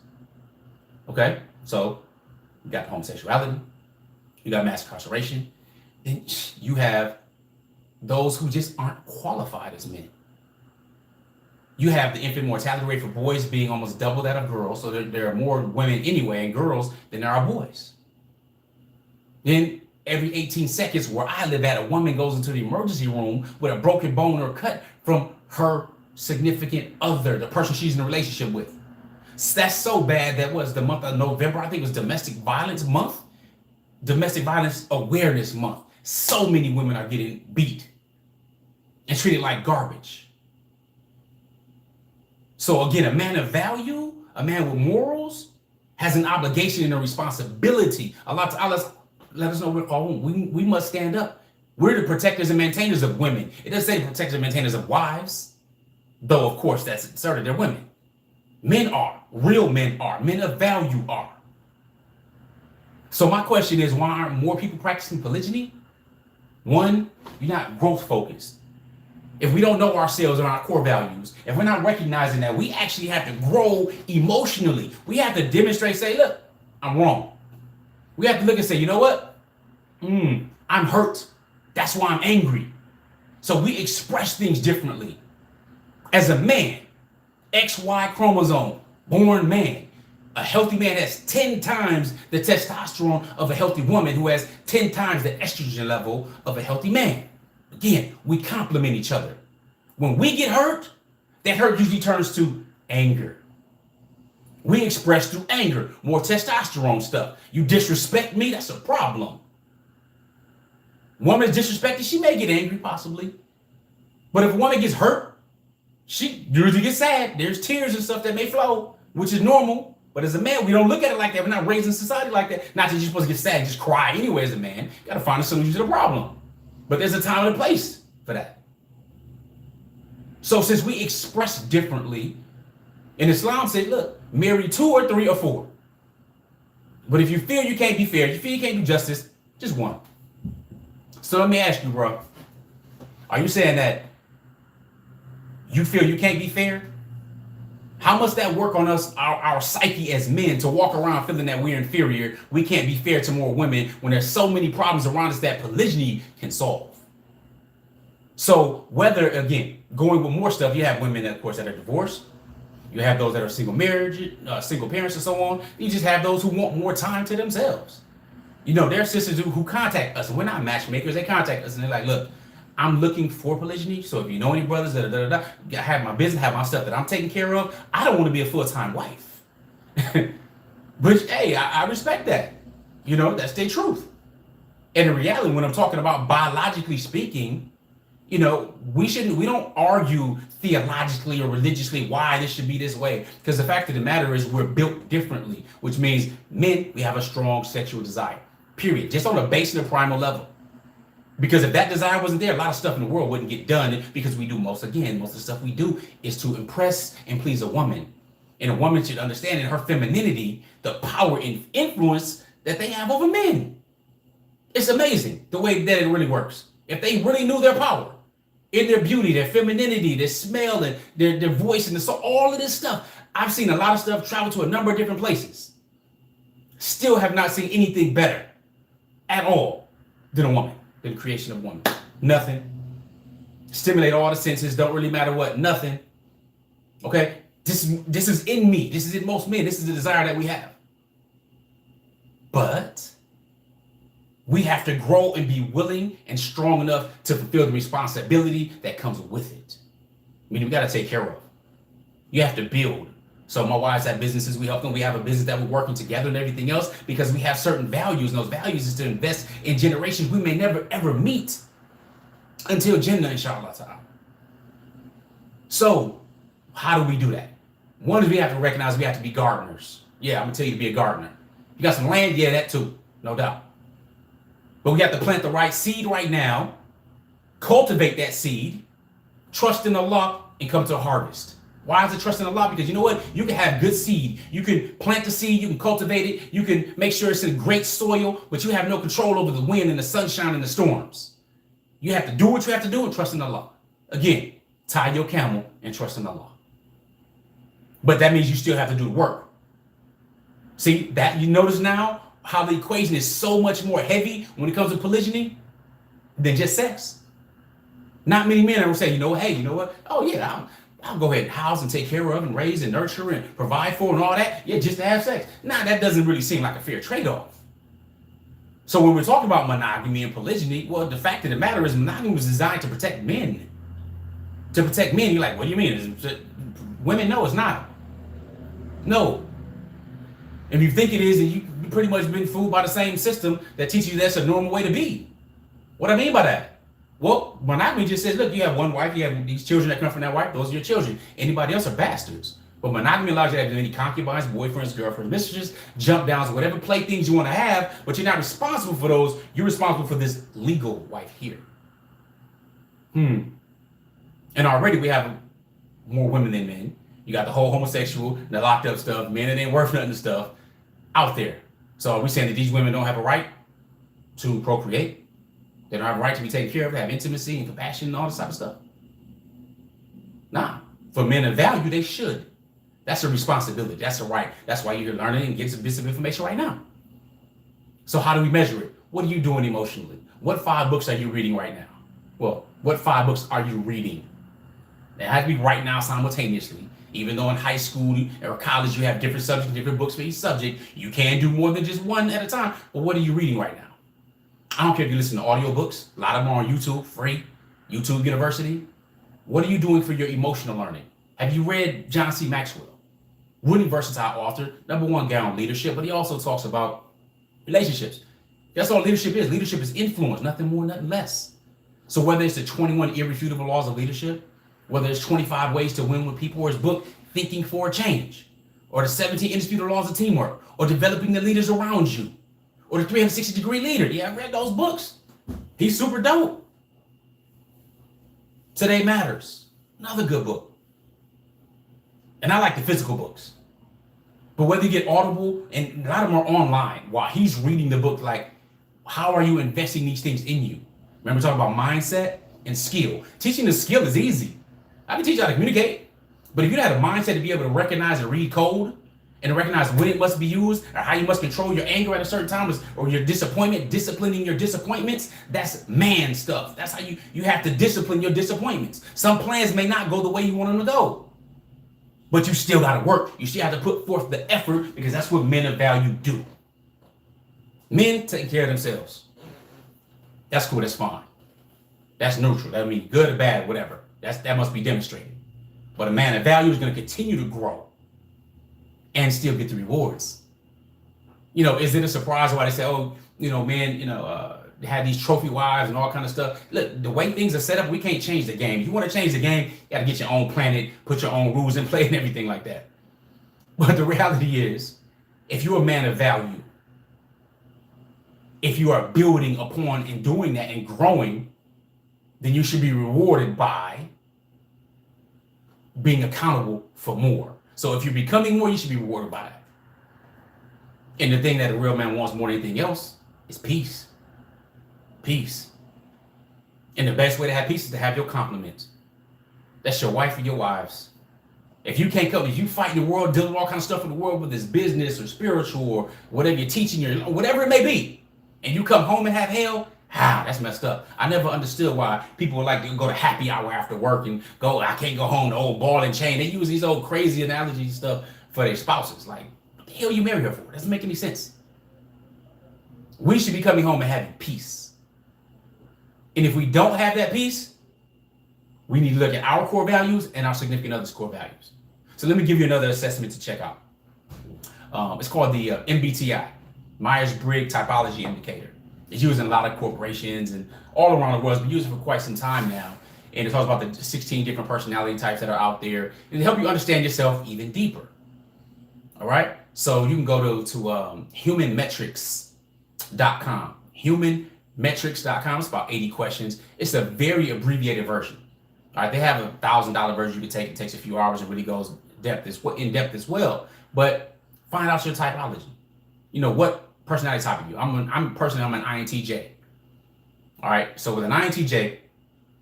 Okay? So you got homosexuality, you got mass incarceration, then you have those who just aren't qualified as men. You have the infant mortality rate for boys being almost double that of girls, so there are more women anyway and girls than there are boys. Then every 18 seconds where I live at, a woman goes into the emergency room with a broken bone or cut from her significant other, the person she's in a relationship with. That's so bad that was the month of November, I think it was Domestic Violence Month, Domestic Violence Awareness Month. So many women are getting beat and treated like garbage. So again, a man of value, a man with morals, has an obligation and a responsibility. Let us know we're called. We must stand up. We're the protectors and maintainers of women. It doesn't say protectors and maintainers of wives, though of course that's inserted. They're women. Men are. Real men are. Men of value are. So my question is, why aren't more people practicing polygyny? 1, you're not growth focused. If we don't know ourselves and our core values, if we're not recognizing that we actually have to grow emotionally, we have to demonstrate, say, look, I'm wrong. We have to look and say, you know what? I'm hurt. That's why I'm angry. So we express things differently. As a man, XY chromosome, born man, a healthy man has 10 times the testosterone of a healthy woman who has 10 times the estrogen level of a healthy man. Again, we complement each other. When we get hurt, that hurt usually turns to anger. We express through anger, more testosterone stuff. You disrespect me, that's a problem. Woman is disrespected, she may get angry possibly. But if a woman gets hurt, she usually gets sad. There's tears and stuff that may flow, which is normal. But as a man, we don't look at it like that. We're not raised in society like that. Not that you're supposed to get sad, just cry anyway as a man. You gotta find a solution to the problem. But there's a time and a place for that. So since we express differently, in Islam say, look, marry 2 or 3 or 4. But if you feel you can't be fair, you feel you can't do justice, just 1. So let me ask you, bro, are you saying that you feel you can't be fair? How must that work on us, our psyche as men, to walk around feeling that we're inferior, we can't be fair to more women when there's so many problems around us that polygyny can solve? So whether, again, going with more stuff, you have women, of course, that are divorced. You have those that are single parents and so on. You just have those who want more time to themselves. There are sisters who contact us. We're not matchmakers. They contact us and they're like, look, I'm looking for polygyny. So if you know any brothers that have my business, have my stuff that I'm taking care of, I don't want to be a full-time wife. But hey, I respect that. That's their truth. And in reality, when I'm talking about biologically speaking, we don't argue theologically or religiously why this should be this way. Because the fact of the matter is we're built differently, which means men, we have a strong sexual desire, period. Just on a base and a primal level. Because if that desire wasn't there, a lot of stuff in the world wouldn't get done, because we do most of the stuff we do is to impress and please a woman. And a woman should understand in her femininity, the power and influence that they have over men. It's amazing the way that it really works. If they really knew their power in their beauty, their femininity, their smell, and their voice, and all of this stuff. I've seen a lot of stuff travel to a number of different places. Still have not seen anything better at all than a woman, than the creation of woman. Nothing. stimulate all the senses, don't really matter what, nothing. Okay? This is in me. This is in most men. This is the desire that we have. But we have to grow and be willing and strong enough to fulfill the responsibility that comes with it. I mean, we got to take care of. You have to build. So my wives have businesses. We help them. We have a business that we're working together and everything else because we have certain values. And those values is to invest in generations we may never, ever meet until Jannah, inshallah ta'ala. So how do we do that? One is we have to recognize we have to be gardeners. Yeah, I'm going to tell you to be a gardener. You got some land? Yeah, that too. No doubt. But we have to plant the right seed right now, cultivate that seed, trust in Allah, and come to a harvest. Why is it trust in Allah? Because you know what? You can have good seed. You can plant the seed. You can cultivate it. You can make sure it's in great soil, but you have no control over the wind and the sunshine and the storms. You have to do what you have to do and trust in Allah. Again, tie your camel and trust in Allah. But that means you still have to do the work. See, that you notice now how the equation is so much more heavy when it comes to polygyny than just sex. Not many men ever say, you know, hey, you know what? Oh yeah, I'll go ahead and house and take care of and raise and nurture and provide for and all that. Yeah, just to have sex. Nah, that doesn't really seem like a fair trade-off. So when we're talking about monogamy and polygyny, well, the fact of the matter is monogamy was designed to protect men. To protect men, you're like, what do you mean? Women, no, it's not. No. If you think it is, then you pretty much been fooled by the same system that teaches you that's a normal way to be. What I mean by that? Well, monogamy just says, look, you have one wife, you have these children that come from that wife, those are your children. Anybody else are bastards. But monogamy allows you to have any concubines, boyfriends, girlfriends, mistresses, jump downs, whatever playthings you want to have, but you're not responsible for those. You're responsible for this legal wife here. And already we have more women than men. You got the whole homosexual, the locked up stuff, men that ain't worth nothing stuff out there. So are we saying that these women don't have a right to procreate? They don't have a right to be taken care of, to have intimacy and compassion and all this type of stuff? Nah. For men of value, they should. That's a responsibility. That's a right. That's why you're learning and getting some bits of information right now. So how do we measure it? What are you doing emotionally? What 5 books are you reading right now? Well, what 5 books are you reading? It has to be right now simultaneously. Even though in high school or college you have different subjects, different books for each subject, you can do more than just one at a time. But what are you reading right now? I don't care if you listen to audiobooks. A lot of them are on YouTube, free. YouTube University. What are you doing for your emotional learning? Have you read John C. Maxwell? Really versatile author. #1 guy on leadership, but he also talks about relationships. That's all leadership is. Leadership is influence, nothing more, nothing less. So whether it's the 21 irrefutable laws of leadership, whether it's 25 ways to win with people, or his book, Thinking for a Change, or the 17 indisputable laws of teamwork, or developing the leaders around you, or the 360-degree leader. Yeah, I read those books. He's super dope. Today Matters, another good book. And I like the physical books. But whether you get Audible, and a lot of them are online, while he's reading the book, like, how are you investing these things in you? Remember talking about mindset and skill. Teaching the skill is easy. I can teach you how to communicate. But if you don't have a mindset to be able to recognize and read code, and to recognize when it must be used, or how you must control your anger at a certain time, or your disappointment, disciplining your disappointments, that's man stuff. That's how you have to discipline your disappointments. Some plans may not go the way you want them to go. But you still got to work. You still have to put forth the effort, because that's what men of value do. Men taking care of themselves. That's cool. That's fine. That's neutral. That means good or bad, whatever. That must be demonstrated. But a man of value is going to continue to grow and still get the rewards. You know, is it a surprise why they say, oh, you know, men, you know, have these trophy wives and all kind of stuff? Look, the way things are set up, we can't change the game. If you want to change the game, you got to get your own planet, put your own rules in play and everything like that. But the reality is, if you're a man of value, if you are building upon and doing that and growing, then you should be rewarded by being accountable for more. So if you're becoming more, you should be rewarded by that. And the thing that a real man wants more than anything else is peace. Peace. And the best way to have peace is to have your compliments. That's your wife or your wives. If you can't come, if you fight in the world, dealing with all kind of stuff in the world, whether it's business or spiritual or whatever you're teaching, or whatever it may be, and you come home and have hell, That's messed up. I never understood why people would like to go to happy hour after work and go, I can't go home, the old ball and chain. They use these old crazy analogies and stuff for their spouses. Like, what the hell you marry her for? It doesn't make any sense. We should be coming home and having peace. And if we don't have that peace, we need to look at our core values and our significant other's core values. So let me give you another assessment to check out. It's called the MBTI, Myers-Briggs Typology Indicator. It's used in a lot of corporations and all around the world. It's been used for quite some time now. And it talks about the 16 different personality types that are out there and to help you understand yourself even deeper. All right. So you can go to humanmetrics.com. Humanmetrics.com. It's about 80 questions. It's a very abbreviated version. All right. They have a $1,000 version you can take. It takes a few hours and really goes in depth as well. But find out your typology. You know, what personality type are you? I'm an INTJ. All right. So with an INTJ,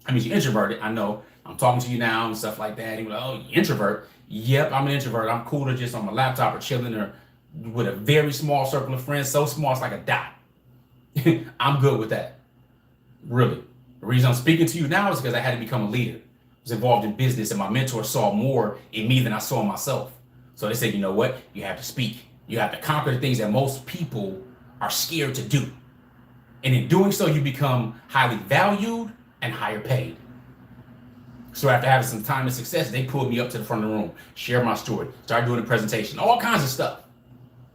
that means you're introverted. I know. I'm talking to you now and stuff like that. And you're like, oh, you're introvert. Yep, I'm an introvert. I'm cooler just on my laptop or chilling or with a very small circle of friends. So small, it's like a dot. I'm good with that. Really. The reason I'm speaking to you now is because I had to become a leader. I was involved in business and my mentor saw more in me than I saw in myself. So they said, you know what? You have to speak. You have to conquer the things that most people are scared to do. And in doing so, you become highly valued and higher paid. So after having some time and success, they pulled me up to the front of the room, share my story, start doing a presentation, all kinds of stuff.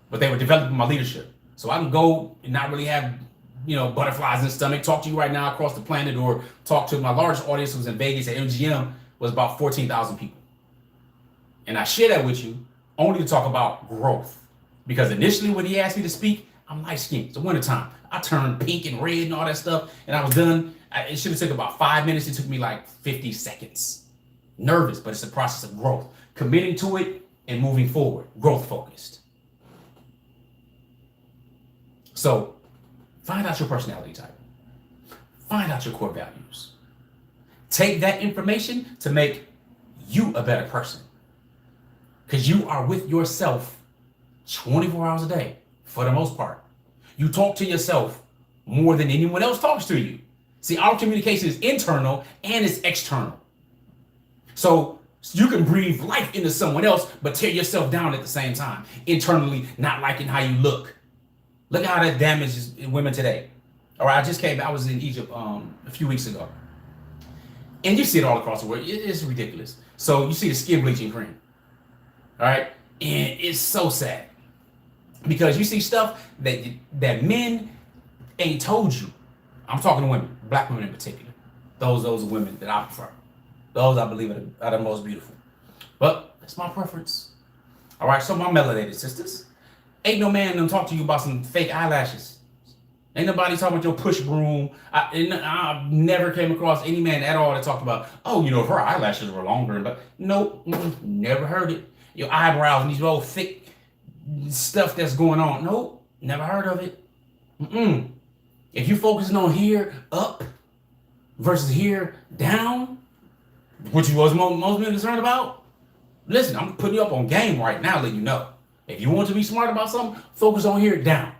But they were developing my leadership. So I can go and not really have, butterflies in the stomach, talk to you right now across the planet, or talk to my largest audience who was in Vegas at MGM was about 14,000 people. And I share that with you only to talk about growth. Because initially when he asked me to speak, I'm light skinned. It's the wintertime. I turned pink and red and all that stuff. And I was done. It should have taken about 5 minutes. It took me like 50 seconds. Nervous, but it's a process of growth. Committing to it and moving forward. Growth focused. So find out your personality type. Find out your core values. Take that information to make you a better person. Because you are with yourself 24 hours a day, for the most part. You talk to yourself more than anyone else talks to you. See, our communication is internal and it's external. So you can breathe life into someone else, but tear yourself down at the same time. Internally, not liking how you look. Look how that damages women today. All right, I was in Egypt a few weeks ago. And you see it all across the world. It's ridiculous. So you see the skin bleaching cream. All right, and it's so sad. Because you see stuff that men ain't told you. I'm talking to women, black women in particular. Those are women that I prefer. Those I believe are the most beautiful. But that's my preference. All right, so my melanated sisters, ain't no man gonna talk to you about some fake eyelashes. Ain't nobody talking about your push broom. I never came across any man at all that talked about, if her eyelashes were longer. But nope, never heard it. Your eyebrows and these old thick stuff that's going on. Nope, never heard of it. If you're focusing on here up versus here down, which was most men concerned about, listen, I'm putting you up on game right now, letting you know. If you want to be smart about something, focus on here down.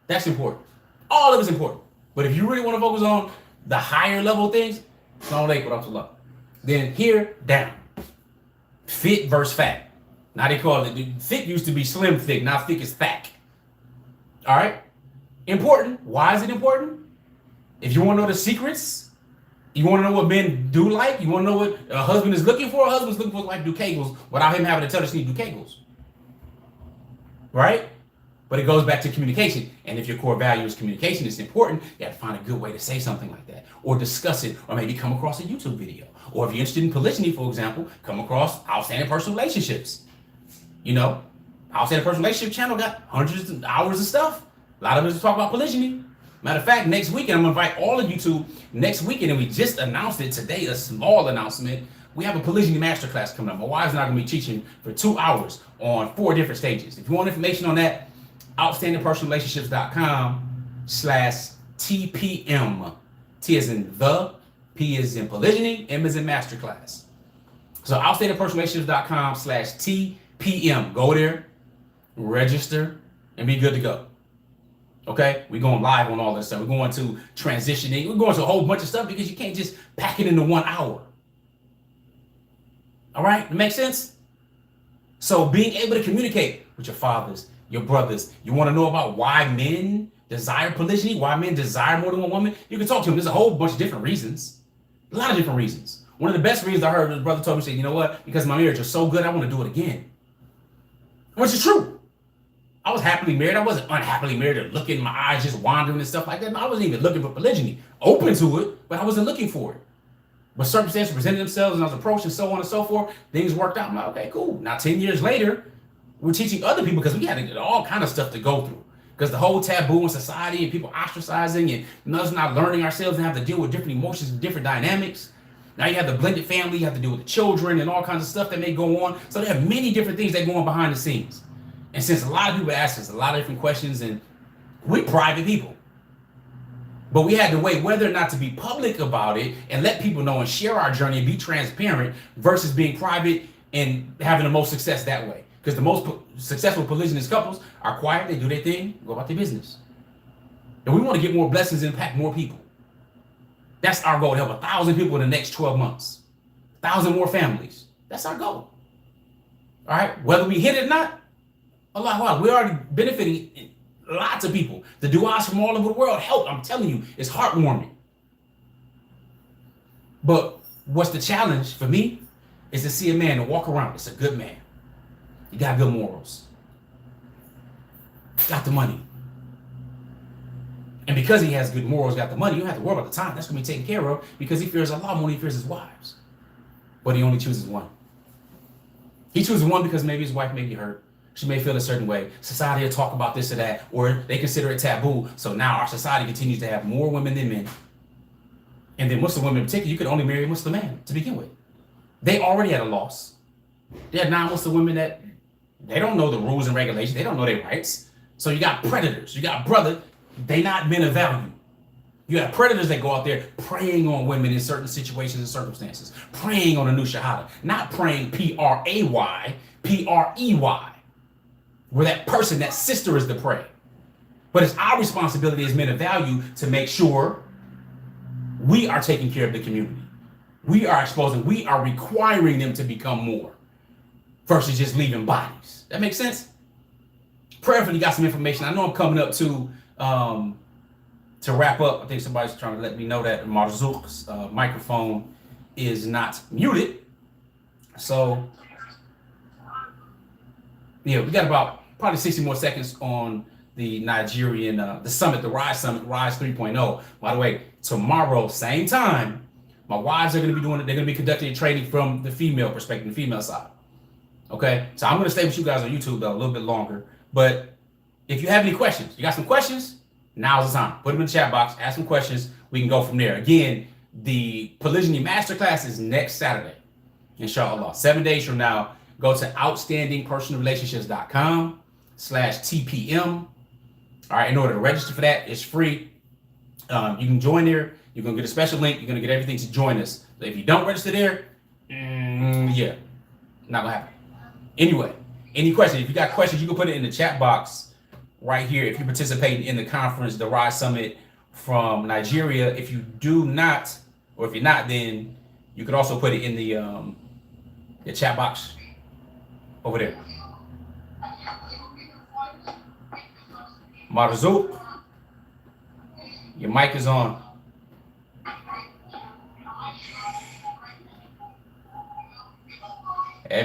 That's important. All of it's important. But if you really want to focus on the higher level things, then here down. Fit versus fat. Now they call it, thick used to be slim thick, now thick is fat. All right? Important. Why is it important? If you want to know the secrets, you want to know what men do like, you want to know what a husband is looking for, a husband's looking for like do kegels without him having to tell us he do kegels. Right? But it goes back to communication. And if your core value is communication, it's important, you have to find a good way to say something like that, or discuss it, or maybe come across a YouTube video. Or if you're interested in polygyny, for example, come across Outstanding Personal Relationships. Outstanding Personal Relationship channel got hundreds of hours of stuff. A lot of us talk about polygyny. Matter of fact, next weekend, I'm gonna invite all of you to next weekend, and we just announced it today, a small announcement. We have a polygyny masterclass coming up. My wife's not gonna be teaching for 2 hours on 4 different stages. If you want information on that, outstandingpersonalrelationships.com/TPM. T as in the, P as in polygyny, M as in masterclass. So outstandingpersonalrelationships.com/TPM. Go there, register, and be good to go. Okay, we're going live on all this stuff. We're going to transitioning. We're going to a whole bunch of stuff because you can't just pack it into 1 hour. All right, it makes sense? So being able to communicate with your fathers, your brothers, you want to know about why men desire polygyny, why men desire more than one woman, you can talk to them. There's a whole bunch of different reasons, a lot of different reasons. One of the best reasons I heard, his brother told me, said, you know what, because my marriage is so good, I want to do it again. Which is true. I was happily married. I wasn't unhappily married or looking, my eyes just wandering and stuff like that. I wasn't even looking for polygyny. Open to it, but I wasn't looking for it. But circumstances presented themselves and I was approached and so on and so forth. Things worked out. I'm like, okay, cool. Now 10 years later, we're teaching other people because we had to get all kind of stuff to go through. Because the whole taboo in society and people ostracizing and us not learning ourselves and have to deal with different emotions and different dynamics. Now you have the blended family, you have to deal with the children and all kinds of stuff that may go on. So there are many different things that go on behind the scenes. And since a lot of people ask us a lot of different questions and we're private people, but we had to weigh whether or not to be public about it and let people know and share our journey and be transparent versus being private and having the most success that way. Because the most successful polygynous couples are quiet, they do their thing, go about their business. And we want to get more blessings and impact more people. That's our goal, to help 1,000 people in the next 12 months. 1,000 more families. That's our goal. All right, whether we hit it or not, Allah, we're already benefiting lots of people. The du'as from all over the world help. I'm telling you, it's heartwarming. But what's the challenge for me is to see a man to walk around. It's a good man. He got good morals. Got the money. And because he has good morals, got the money, you don't have to worry about the time. That's going to be taken care of because he fears Allah more than he fears his wives. But he only chooses one. He chooses one because maybe his wife may get hurt. She may feel a certain way. Society will talk about this or that, or they consider it taboo. So now our society continues to have more women than men. And then Muslim women in particular, you could only marry a Muslim man to begin with. They already had a loss. They had non-Muslim women that they don't know the rules and regulations. They don't know their rights. So you got predators. You got brother. They not men of value. You have predators that go out there preying on women in certain situations and circumstances. Preying on a new shahada. Not praying P-R-A-Y, P-R-E-Y. Where that person, that sister is the prey. But it's our responsibility as men of value to make sure we are taking care of the community. We are exposing, we are requiring them to become more versus just leaving bodies. That makes sense? Prayerfully, you got some information. I know I'm coming up to wrap up. I think somebody's trying to let me know that Marzuk's microphone is not muted. So, yeah, we got about probably 60 more seconds on the Nigerian, the summit, the Rise Summit, Rise 3.0. By the way, tomorrow, same time, my wives are going to be doing it. They're going to be conducting a training from the female perspective, the female side. Okay, so I'm going to stay with you guys on YouTube though a little bit longer. But if you have any questions, you got some questions, now's the time. Put them in the chat box, ask some questions. We can go from there. Again, the Polygyny Masterclass is next Saturday, inshallah. 7 days from now, go to outstandingpersonalrelationships.com/TPM. All right, in order to register for that, it's free. You can join there. You're going to get a special link. You're going to get everything to join us. But if you don't register there, yeah, not going to happen. Anyway, any questions? If you got questions, you can put it in the chat box right here. If you're participating in the conference, the Rise Summit from Nigeria, if you do not, or if you're not, then you could also put it in the chat box over there. Marzuk, your mic is on.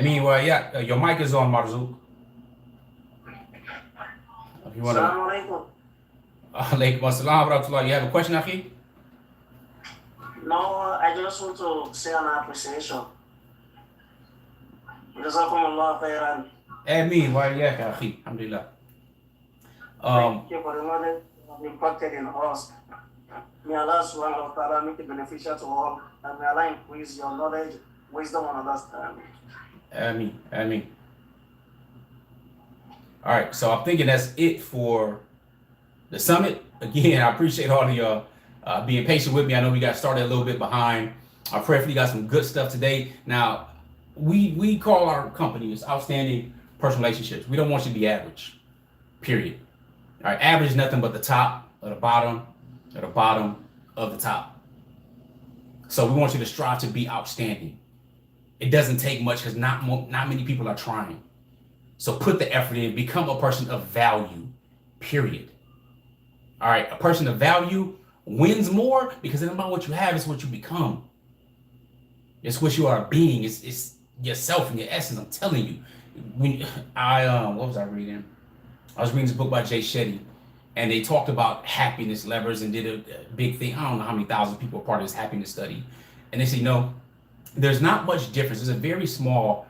Meanwhile, yeah, your mic is on, Marzuk. If you want to. Alaikum assalam wa rahmatullah. You have a question, Akhi? No, I just want to say an appreciation. Jazakumullah khairan. Ameen wa iyaka, Akhi. Alhamdulillah. Thank you for the knowledge impacted in us. May Allah subhanahu wa ta'ala make it beneficial to all, and may Allah increase your knowledge, wisdom, and understanding. Ameen. Ameen. All right, so I'm thinking that's it for the summit. Again, I appreciate all of y'all being patient with me. I know we got started a little bit behind. I prayerfully got some good stuff today. Now, we call our company Outstanding Personal Relationships. We don't want you to be average, period. All right, average is nothing but the top or the bottom or the bottom of the top. So we want you to strive to be outstanding. It doesn't take much because not many people are trying. So put the effort in, become a person of value, period. All right, a person of value wins more because it's about what you have, it's what you become. It's what you are being, it's yourself and your essence, I'm telling you. When what was I reading? I was reading this book by Jay Shetty, and they talked about happiness levers and did a big thing. I don't know how many thousand people are part of this happiness study. And they say, no, there's not much difference. There's a very small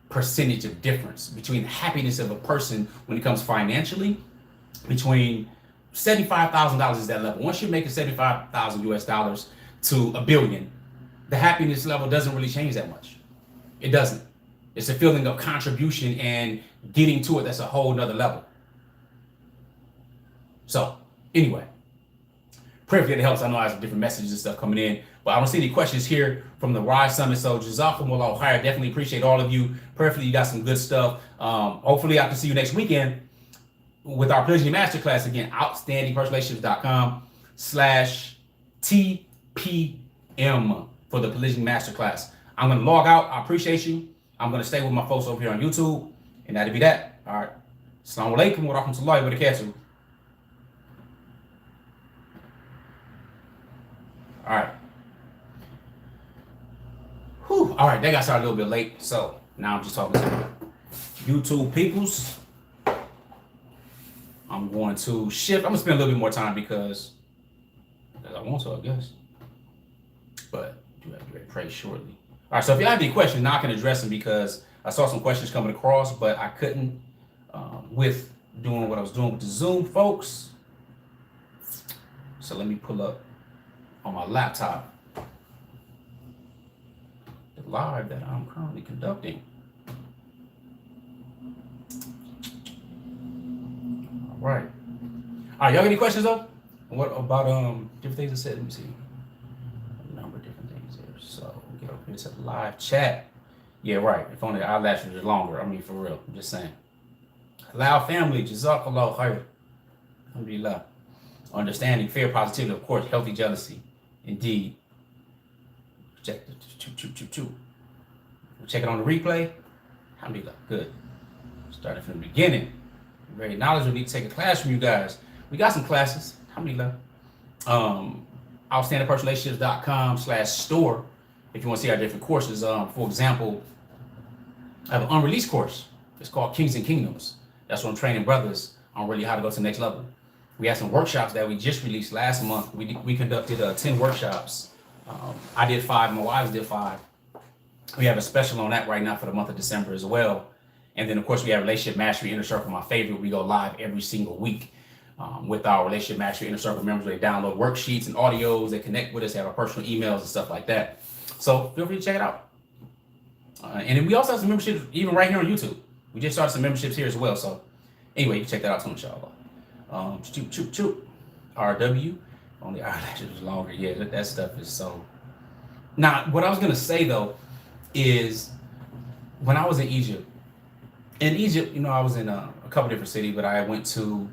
percentage of difference between the happiness of a person when it comes financially, between $75,000 is that level. Once you're making 75,000 US dollars to $1 billion, the happiness level doesn't really change that much. It doesn't. It's a feeling of contribution and getting to it. That's a whole nother level. So anyway, pray for it helps. I know I have different messages and stuff coming in, but I don't see any questions here from the Rise Summit. So Jazakumullah khair. Definitely appreciate all of you. Prayerfully, you got some good stuff. Hopefully I can see you next weekend with our Polygyny Masterclass again, outstandingpersonalrelationships.com/TPM for the Polygyny Masterclass. I'm going to log out. I appreciate you. I'm going to stay with my folks over here on YouTube, and that'll be that. All right. Assalamu alaikum wa rahmatullahi wa barakatuh. All right. Whew. All right, that got started a little bit late, so now I'm just talking to YouTube peoples. I'm going to shift. I'm going to spend a little bit more time because I want to, I guess. But do have to pray shortly. All right, so if you have any questions, now I can address them because I saw some questions coming across, but I couldn't with doing what I was doing with the Zoom, folks. So let me pull up on my laptop the live that I'm currently conducting. All right. All right, y'all got any questions though? What about different things I said? Let me see. A number of different things here. So we get up here to the live chat. Yeah, right. If only the eyelashes are longer. I mean, for real. I'm just saying. Allow family, Jazakallah khair. Alhamdulillah. Understanding, fair positivity, of course, healthy jealousy. Indeed. Check the check it on the replay. Alhamdulillah. Good. Starting from the beginning. Very knowledgeable. We need to take a class from you guys. We got some classes. Alhamdulillah. Outstandingpersonalrelationships.com/store if you want to see our different courses. For example, I have an unreleased course. It's called Kings and Kingdoms. That's what I'm training brothers on really how to go to the next level. We had some workshops that we just released last month. We conducted 10 workshops. I did 5, my wives did 5. We have a special on that right now for the month of December as well. And then of course we have Relationship Mastery Inner Circle, my favorite. We go live every single week with our Relationship Mastery Inner Circle members. They download worksheets and audios, they connect with us, they have our personal emails and stuff like that. So feel free to check it out. And then we also have some memberships even right here on YouTube. We just started some memberships here as well. So anyway, you can check that out too, inshallah. RW, only eyelashes was longer. Yeah, that stuff is so. Now, what I was gonna say though is when I was in Egypt, you know, I was in a couple different cities, but I went to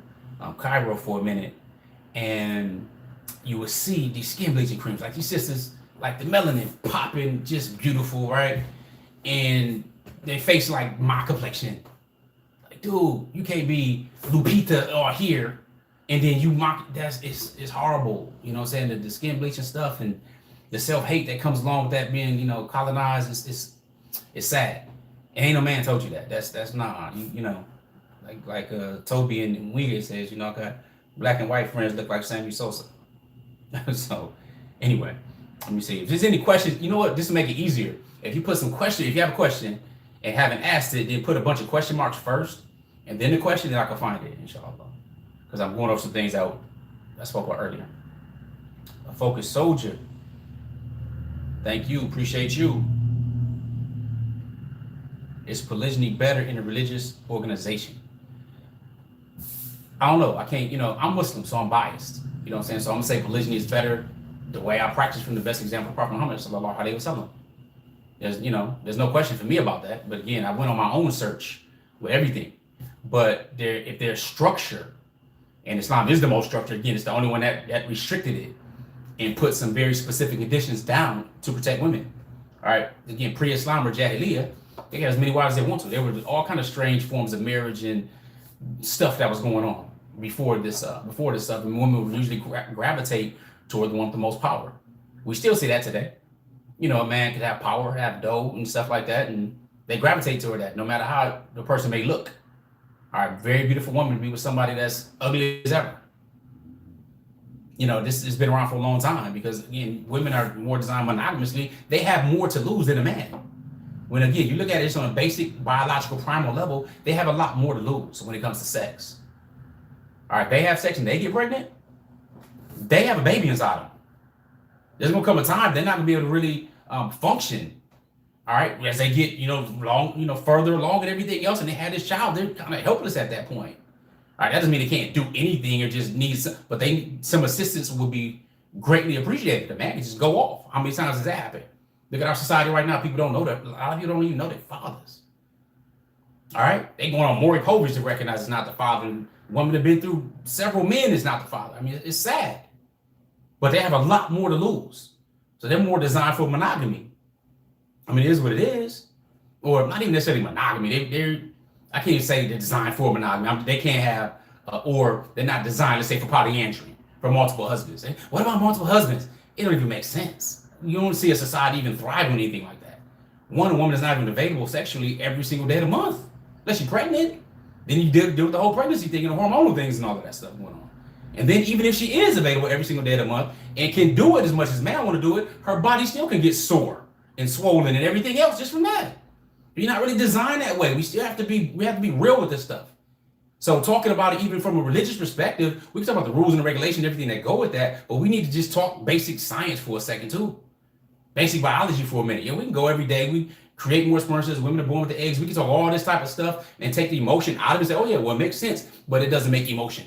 Cairo for a minute, and you would see these skin bleaching creams, like these sisters, like the melanin popping, just beautiful, right? And their face like my complexion. Like, dude, you can't be Lupita or here, and then you mock. It's horrible. You know what I'm saying? The skin bleaching stuff and the self-hate that comes along with that being, you know, colonized. It's sad. And ain't no man told you that. That's not, you know, like Toby and Wiegand says, you know, I got black and white friends look like Sammy Sosa. So anyway, let me see. If there's any questions, you know what? This will make it easier. If you put some question, if you have a question and haven't asked it, then put a bunch of question marks first, and then the question, then I can find it, inshallah. Because I'm going over some things that I spoke about earlier. A focused soldier. Thank you. Appreciate you. Is polygyny better in a religious organization? I don't know. I can't, you know, I'm Muslim, so I'm biased. You know what I'm saying? So I'm going to say polygyny is better the way I practice from the best example of Prophet Muhammad sallallahu alaihi wasallam. There's no question for me about that. But again, I went on my own search with everything. But if there's structure And Islam is the most structured. Again, it's the only one that restricted it and put some very specific conditions down to protect women. All right. Again, pre-Islam or Jahiliyyah, they had as many wives as they want to. There were all kind of strange forms of marriage and stuff that was going on before this stuff. And women would usually gravitate toward the one with the most power. We still see that today. You know, a man could have power, have dough and stuff like that, and they gravitate toward that, no matter how the person may look. All right, very beautiful woman to be with somebody that's ugly as ever. You know, this has been around for a long time because, again, women are more designed monogamously. They have more to lose than a man. When, again, you look at it on a basic biological primal level, they have a lot more to lose when it comes to sex. All right, they have sex and they get pregnant, they have a baby inside them. There's going to come a time they're not going to be able to really function. All right, as they get, further along and everything else, and they had this child, they're kind of helpless at that point. All right, that doesn't mean they can't do anything or just need some assistance would be greatly appreciated. The man can just go off. How many times does that happen? Look at our society right now. People don't know that. A lot of you don't even know their fathers. All right, they going on Maury Povich to recognize it's not the father. And women have been through several men is not the father. I mean, it's sad, but they have a lot more to lose. So they're more designed for monogamy. I mean, it is what it is, or not even necessarily monogamy. I can't even say they're designed for monogamy. They can't have, or they're not designed, let's say, for polyandry, for multiple husbands. What about multiple husbands? It don't even make sense. You don't see a society even thrive on anything like that. One, a woman is not even available sexually every single day of the month, unless you're pregnant. Then you deal with the whole pregnancy thing and the hormonal things and all of that stuff going on. And then even if she is available every single day of the month and can do it as much as man want to do it, her body still can get sore and swollen and everything else just from that. You're not really designed that way. We have to be real with this stuff. So talking about it even from a religious perspective, we can talk about the rules and the regulation, everything that go with that, but we need to just talk basic science for a second too. Basic biology for a minute. Yeah, we can go every day. We create more sperm cells. Women are born with the eggs. We can talk all this type of stuff and take the emotion out of it and say, oh yeah, well, it makes sense, but it doesn't make emotion.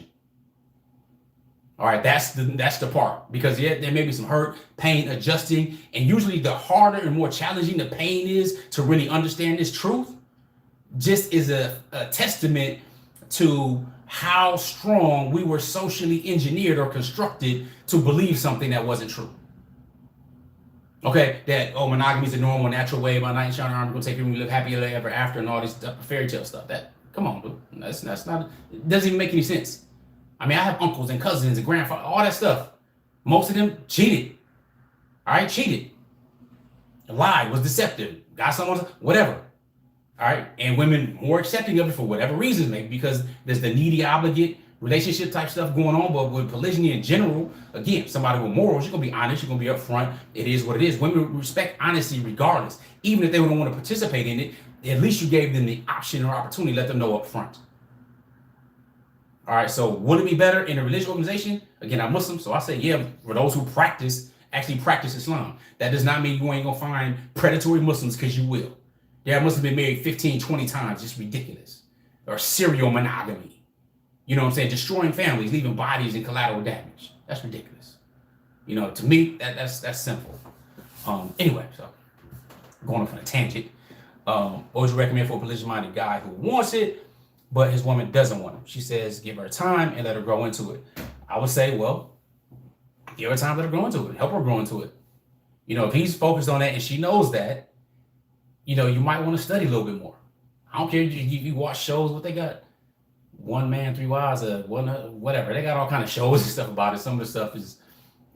All right, that's the part, because yeah, there may be some hurt, pain, adjusting, and usually the harder and more challenging the pain is to really understand this truth, just is a testament to how strong we were socially engineered or constructed to believe something that wasn't true. Okay, that monogamy is the normal, natural way. My knight in shining armor gonna take you and we live happy ever after, and all this fairy tale stuff. That, come on, dude, that's not. It doesn't even make any sense. I mean, I have uncles and cousins and grandfather, all that stuff. Most of them cheated. All right, cheated, lied, was deceptive, got someone, whatever. All right, and women more accepting of it for whatever reasons, maybe because there's the needy, obligate relationship type stuff going on. But with polygyny in general, again, somebody with morals, you're gonna be honest, you're gonna be upfront. It is what it is. Women respect honesty regardless, even if they don't want to participate in it. At least you gave them the option or opportunity, let them know up front. All right, so would it be better in a religious organization? Again, I'm Muslim, so I say, yeah, for those who actually practice Islam. That does not mean you ain't gonna find predatory Muslims, because you will. Yeah, Muslims been married 15, 20 times, just ridiculous. Or serial monogamy. You know what I'm saying? Destroying families, leaving bodies and collateral damage. That's ridiculous. You know, to me, that's simple. Anyway, so going off on a tangent. What would you recommend for a polygamous guy who wants it, but his woman doesn't want him? She says, give her time and let her grow into it. I would say, well, give her time, let her grow into it. Help her grow into it. You know, if he's focused on that and she knows that, you know, you might want to study a little bit more. I don't care if you watch shows, what they got, One Man, Three Wives, whatever. They got all kind of shows and stuff about it. Some of the stuff is,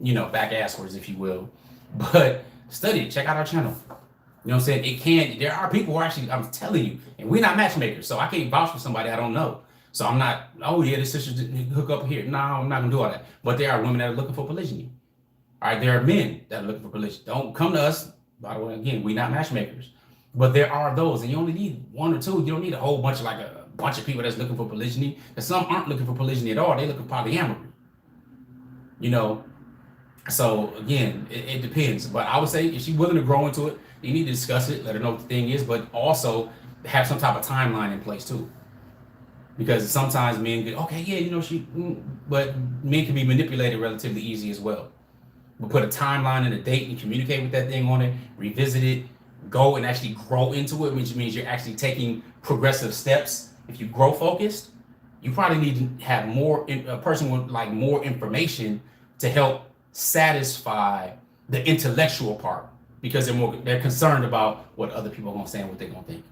you know, back asswards, if you will. But study it. Check out our channel. You know what I'm saying? There are people who are actually, I'm telling you, and we're not matchmakers, so I can't vouch for somebody I don't know. So I'm not, oh yeah, this sister hook up here. No, I'm not gonna do all that. But there are women that are looking for polygyny. All right, there are men that are looking for polygyny. Don't come to us. By the way, again, we're not matchmakers. But there are those, and you only need one or two. You don't need a whole bunch, like a bunch of people that's looking for polygyny. And some aren't looking for polygyny at all. They're looking for polyamory. You know, so again, it depends. But I would say if she's willing to grow into it, you need to discuss it, let her know what the thing is, but also have some type of timeline in place too. Because sometimes men get, okay, yeah, you know, but men can be manipulated relatively easy as well. But put a timeline and a date and communicate with that thing on it, revisit it, go and actually grow into it, which means you're actually taking progressive steps. If you grow focused, you probably need to have a person with like more information to help satisfy the intellectual part, because they're concerned about what other people are gonna say and what they're gonna think.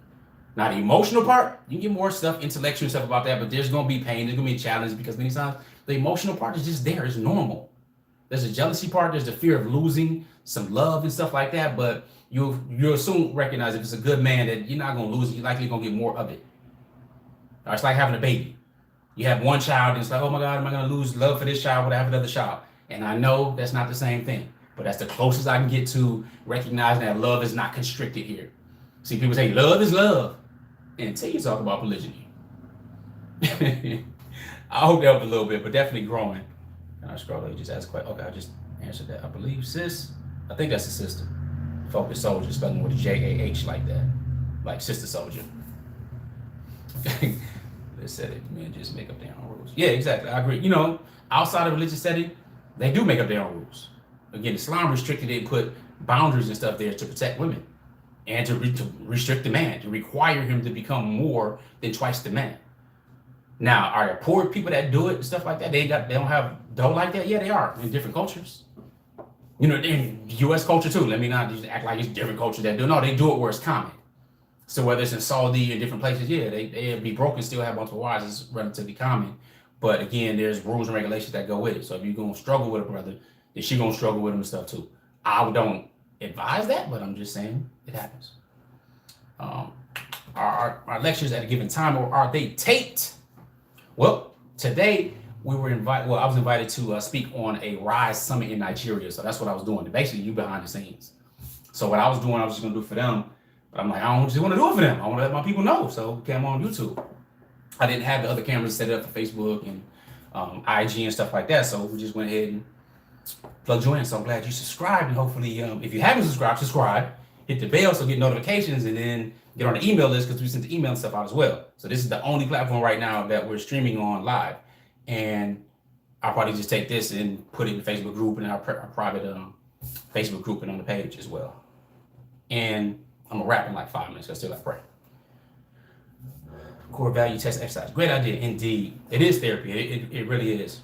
Now the emotional part, you can get more stuff, intellectual stuff about that, but there's gonna be pain, there's gonna be a challenge, because many times the emotional part is just there, it's normal. There's a jealousy part, there's the fear of losing some love and stuff like that, but you'll soon recognize if it's a good man that you're not gonna lose it, you're likely gonna get more of it. It's like having a baby. You have one child and it's like, oh my God, am I gonna lose love for this child when I have another child? And I know that's not the same thing, but that's the closest I can get to recognizing that love is not constricted here. See, people say love is love until you talk about polygyny. I hope that helped a little bit, but definitely growing. And I scroll, you just asked a question. Okay, I just answered that. I believe sis, I think that's a sister. Focus soldier, spelling with a J-A-H like that. Like sister soldier. They said it, men just make up their own rules. Yeah, exactly. I agree. You know, outside of religious setting, they do make up their own rules. Again, Islam restricted it, put boundaries and stuff there to protect women and to restrict the man, to require him to become more than twice the man. Now, are there poor people that do it and stuff like that? They don't have dough like that? Yeah, they are in different cultures. You know, in U.S. culture too. Let me not just act like it's different cultures that do. No, they do it where it's common. So whether it's in Saudi or different places, yeah, they'd be broke and still have multiple wives. It's relatively common. But again, there's rules and regulations that go with it. So if you're going to struggle with a brother, then she's going to struggle with him and stuff too. I don't advise that, but I'm just saying it happens. Our lectures at a given time, or are they taped? Well, today we were invited. Well, I was invited to speak on a Rise Summit in Nigeria. So that's what I was doing. Basically, you behind the scenes. So what I was doing, I was just going to do for them. But I'm like, I don't just want to do it for them. I want to let my people know. So we came on YouTube. I didn't have the other cameras set up for Facebook and IG and stuff like that. So we just went ahead and plugged you in. So I'm glad you subscribed. And hopefully, if you haven't subscribed, subscribe. Hit the bell so get notifications, and then get on the email list, because we sent the email and stuff out as well. So this is the only platform right now that we're streaming on live. And I'll probably just take this and put it in the Facebook group and our private Facebook group and on the page as well. And I'm gonna wrap in like 5 minutes, because I still got to pray. Core value test exercise. Great idea, indeed. It is therapy. It really is.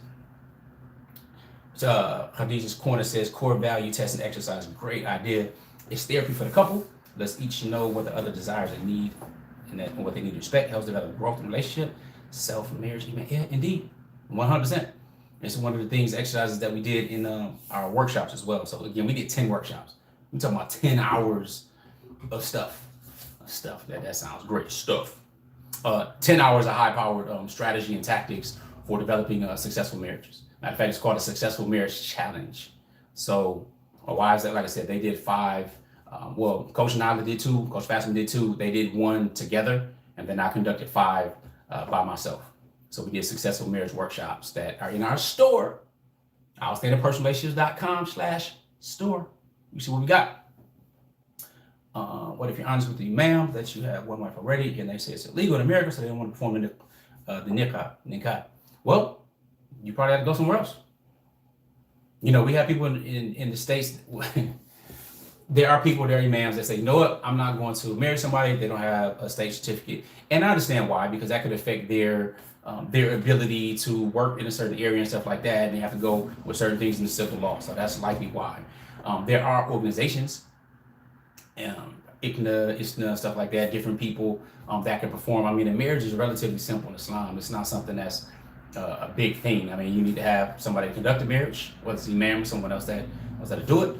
Khadijah's Corner says core value test and exercise. Great idea. It's therapy for the couple. Let's each know what the other desires and need, and what they need to respect. Helps develop growth in relationship, self-marriage. Yeah, indeed, 100%. It's one of the things, exercises that we did in our workshops as well. So again, we did 10 workshops. We're talking about 10 hours of stuff. That sounds great. Stuff. 10 hours of high-powered strategy and tactics for developing successful marriages. Matter of fact, it's called a Successful Marriage Challenge. So why is that? Like I said, they did 5. Well, Coach Nyla did 2. Coach Fatimah did 2. They did 1 together, and then I conducted 5 by myself. So we did successful marriage workshops that are in our store, outstandingpersonalrelationships.com/store. You see what we got. What if you're honest with the imam that you have one wife already, and they say it's illegal in America, so they don't want to perform in the nikah? Well, you probably have to go somewhere else. You know, we have people in the States. There are people, there are imams that say, you know what, I'm not going to marry somebody if they don't have a state certificate. And I understand why, because that could affect their ability to work in a certain area and stuff like that. And they have to go with certain things in the civil law. So that's likely why. There are organizations, ISNA, stuff like that, different people that can perform. I mean, a marriage is relatively simple in Islam. It's not something that's a big thing. I mean, you need to have somebody to conduct a marriage, whether it's the imam or someone else that knows how to do it.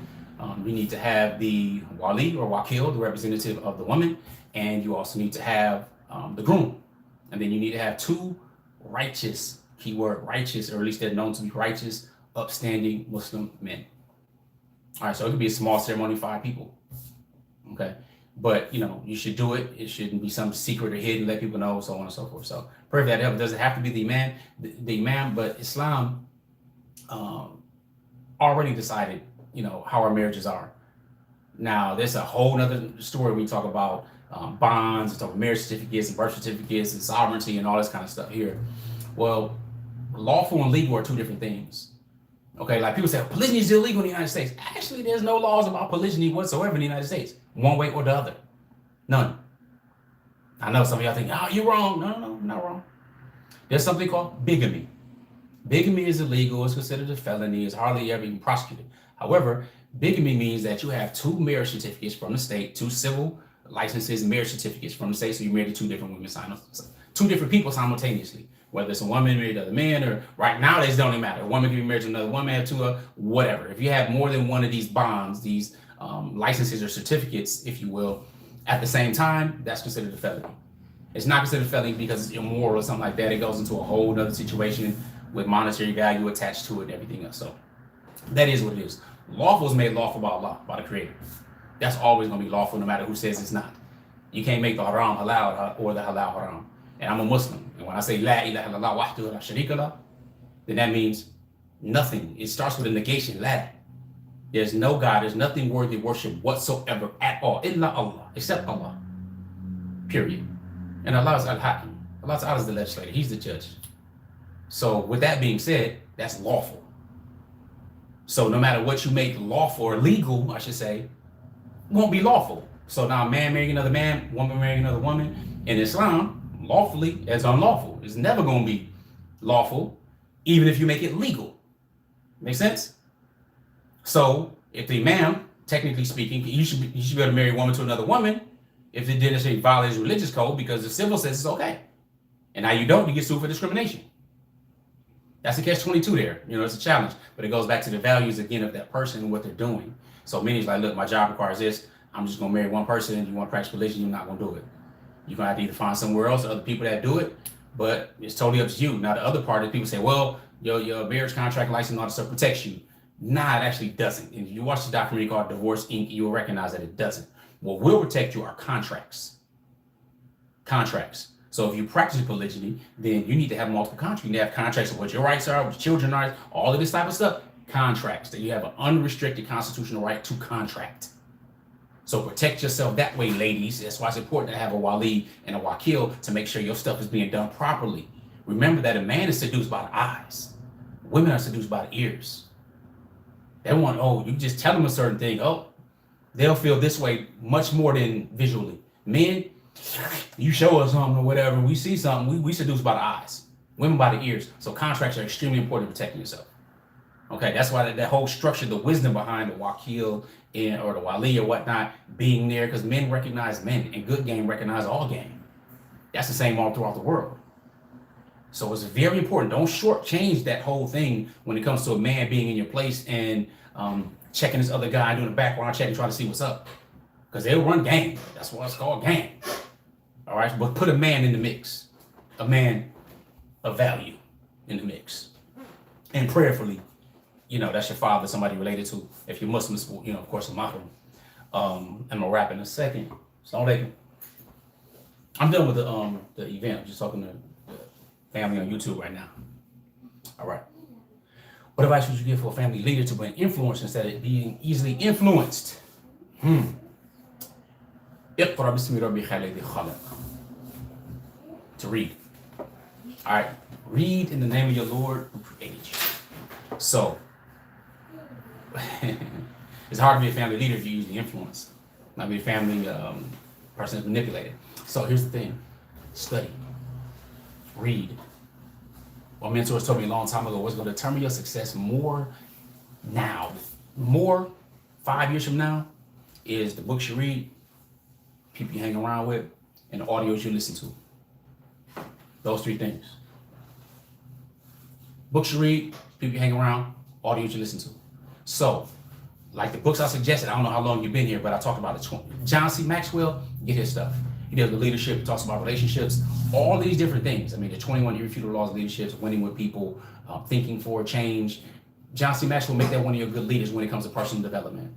You need to have the wali or wakil, the representative of the woman, and you also need to have the groom. And then you need to have 2 righteous, keyword righteous, or at least they're known to be righteous, upstanding Muslim men. All right, so it could be a small ceremony, 5 people. Okay, but you know, you should do it. It shouldn't be some secret or hidden, let people know, so on and so forth. So pray for that help. It doesn't have to be the imam, but Islam already decided, you know, how our marriages are. Now, there's a whole nother story. We talk about bonds, we talk about marriage certificates and birth certificates and sovereignty and all this kind of stuff here. Well, lawful and legal are 2 different things. Okay, like people say, polygyny is illegal in the United States. Actually, there's no laws about polygyny whatsoever in the United States, one way or the other. None. I know some of y'all think, oh, you're wrong. No, I'm not wrong. There's something called bigamy. Bigamy is illegal. It's considered a felony. It's hardly ever even prosecuted. However, bigamy means that you have 2 marriage certificates from the state, 2 civil licenses, marriage certificates from the state. So you married to 2 different women, 2 different people simultaneously. Whether it's a woman married to another man, or right now, it don't even matter. A woman can be married to another woman, have 2, whatever. If you have more than one of these bonds, these licenses or certificates, if you will, at the same time, that's considered a felony. It's not considered a felony because it's immoral or something like that. It goes into a whole other situation with monetary value attached to it and everything else. So that is what it is. Lawful is made lawful by Allah, by the Creator. That's always going to be lawful no matter who says it's not. You can't make the haram halal or the halal haram. And I'm a Muslim. And when I say la ilaha illallah wahdahu la sharika lah, then that means nothing. It starts with a negation, la. There's no God, there's nothing worthy of worship whatsoever at all, illa Allah, except Allah. Period. And Allah is al-Hakim. Allah Ta'ala is the legislator. He's the judge. So with that being said, that's lawful. So no matter what you make lawful or legal, I should say, won't be lawful. So now a man marrying another man, woman marrying another woman, in Islam, lawfully is unlawful. It's never going to be lawful, even if you make it legal. Make sense? So if the man, technically speaking, you should be able to marry a woman to another woman if it didn't say violate his religious code, because the civil says it's okay. And now you don't, you get sued for discrimination. That's the catch-22 there. You know, it's a challenge, but it goes back to the values again of that person and what they're doing. So many is like, look, my job requires this. I'm just going to marry one person. You want to practice religion, you're not going to do it. You're going to have to either find somewhere else, other people that do it, but it's totally up to you. Now, the other part is people say, well, your marriage contract license and all that stuff protects you. Nah, it actually doesn't. And if you watch the documentary called Divorce Inc., you'll recognize that it doesn't. What will protect you are contracts. Contracts. So if you practice polygyny, then you need to have multiple contracts. You need to have contracts of what your rights are, what your children's rights, all of this type of stuff. Contracts, that you have an unrestricted constitutional right to contract. So protect yourself that way, ladies. That's why it's important to have a wali and a wakil to make sure your stuff is being done properly. Remember that a man is seduced by the eyes. Women are seduced by the ears. They want, oh, you just tell them a certain thing. Oh, they'll feel this way much more than visually. Men, you show us something or whatever, we see something, we seduced by the eyes. Women by the ears. So contracts are extremely important to protecting yourself. Okay, that's why that whole structure, the wisdom behind the wakil or the wali or whatnot being there, because men recognize men and good game recognize all game. That's the same all throughout the world. So it's very important. Don't shortchange that whole thing when it comes to a man being in your place and checking this other guy, doing a background check and trying to see what's up. Because they'll run game. That's what it's called, game. All right, but put a man in the mix. A man of value in the mix. And prayerfully, you know, that's your father, somebody related to. If you're Muslim, you know, of course, a mahram. I'm gonna wrap in a second. So I'm done with the event. I'm just talking to the family on YouTube right now. All right. What advice would you give for a family leader to bring influence instead of being easily influenced? اقرأ باسم ربك الذي خلق. To read. All right. Read in the name of your Lord who created you. So, it's hard to be a family leader if you use the influence. Not be a family person that's manipulated. So here's the thing. Study. Read. Well, mentors told me a long time ago, what's going to determine your success more now, more 5 years from now, is the books you read, people you hang around with, and the audios you listen to. Those 3 things. Books you read, people you hang around, audios you listen to. So, like the books I suggested, I don't know how long you've been here, but I talked about it. John C. Maxwell, get his stuff. He deals with leadership, he talks about relationships, all these different things. I mean, the 21 irrefutable laws of leadership, winning with people, thinking for change. John C. Maxwell make that one of your good leaders when it comes to personal development.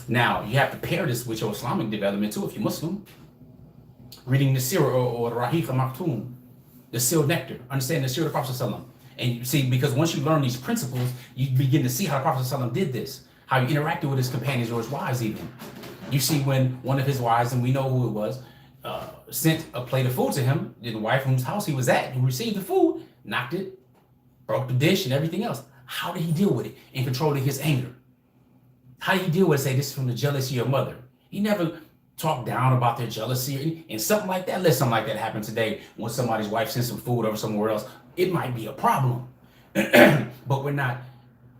Now, you have to pair this with your Islamic development too, if you're Muslim. Reading the Sirah or the Rahiq al-Maktoum, the sealed nectar, understanding the Sirah of the Prophet ﷺ. And you see, because once you learn these principles, you begin to see how the Prophet ﷺ did this, how he interacted with his companions or his wives even. You see when one of his wives, and we know who it was, sent a plate of food to him, the wife whose house he was at, who received the food, knocked it, broke the dish and everything else. How did he deal with it in controlling his anger? How did he deal with it? Say, this is from the jealousy of your mother. He never talk down about their jealousy and something like that. Let something like that happen today when somebody's wife sends some food over somewhere else. It might be a problem, but we're not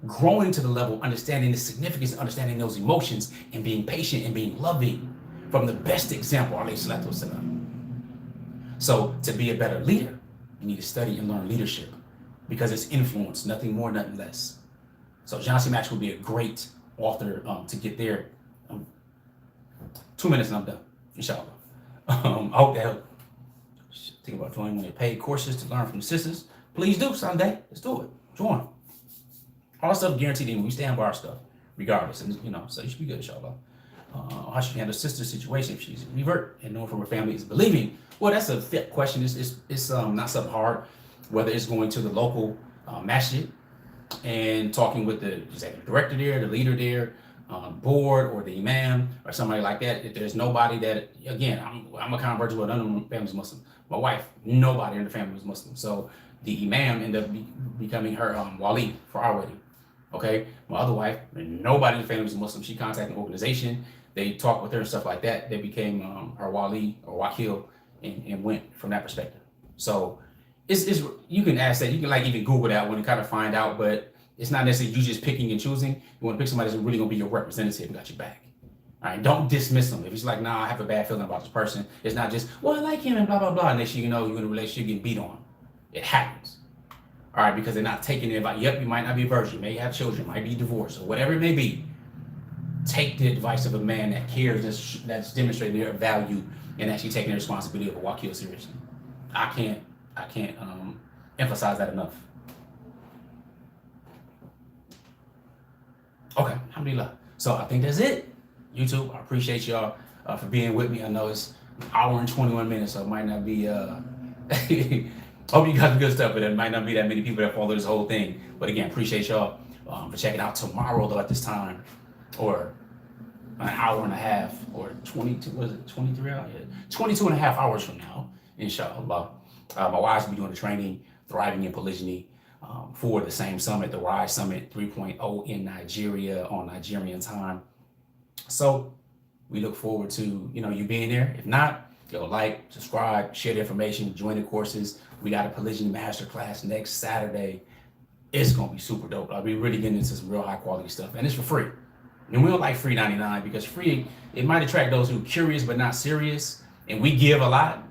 growing to the level, understanding the significance, understanding those emotions, and being patient and being loving from the best example, alayhi salatu wasalam. So to be a better leader, you need to study and learn leadership because it's influence, nothing more, nothing less. So John C. Maxwell would be a great author to get there. 2 minutes and I'm done, inshallah. I hope that helped. Think about joining one of the paid courses to learn from the sisters. Please do someday. Let's do it. Join. All stuff guaranteed, and we stand by our stuff, regardless. And so you should be good, inshallah. How should you handle sister's situation if she's a revert and known from her family is believing? Well, that's a fit question. It's not something hard. Whether it's going to the local masjid and talking with the executive director there, the leader there, board, or the imam, or somebody like that. If there's nobody that, again, I'm a convert to none of my family's Muslim. My wife, nobody in the family was Muslim. So the imam ended up becoming her wali for our wedding. Okay, my other wife, nobody in the family was Muslim. She contacted an organization. They talked with her and stuff like that. They became her wali or wakil and went from that perspective. So it's you can ask that. You can even Google that one and kind of find out, but it's not necessarily you just picking and choosing. You want to pick somebody that's really going to be your representative and got your back. All right, don't dismiss them. If it's like, nah, I have a bad feeling about this person. It's not just, well, I like him and blah, blah, blah. And next thing you know, you're in a relationship getting beat on. It happens. All right, because they're not taking it about, yep, you might not be a virgin, you may have children, might be divorced, or whatever it may be. Take the advice of a man that cares, that's demonstrating their value and actually taking the responsibility of a wakil seriously. I can't emphasize that enough. Okay, alhamdulillah. So I think that's it. YouTube, I appreciate y'all for being with me. I know it's an hour and 21 minutes, so it might not be, hope you got the good stuff, but it might not be that many people that follow this whole thing. But again, appreciate y'all for checking out tomorrow, though, at this time, or an hour and a half, or 22, was it 23 hours? 22 and a half hours from now, inshallah. My wife's be doing the training, Thriving in Polygyny, for the same summit, the Rise Summit 3.0 in Nigeria on Nigerian time. So we look forward to, you being there. If not, like, subscribe, share the information, join the courses. We got a Polygyny Masterclass next Saturday. It's going to be super dope. I'll be really getting into some real high quality stuff. And it's for free. And we don't like free 99 because free, it might attract those who are curious but not serious. And we give a lot.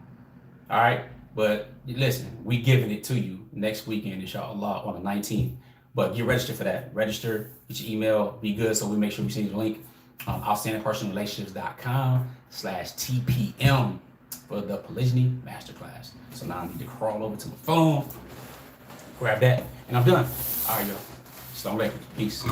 All right. But listen, we giving it to you next weekend, inshallah, on the 19th. But get registered for that. Register, get your email, be good. So we make sure we send you the link. outstandingpersonalrelationships.com/TPM for the Polygyny Masterclass. So now I need to crawl over to my phone, grab that, and I'm done. All right, y'all. Assalamu alaikum. Peace.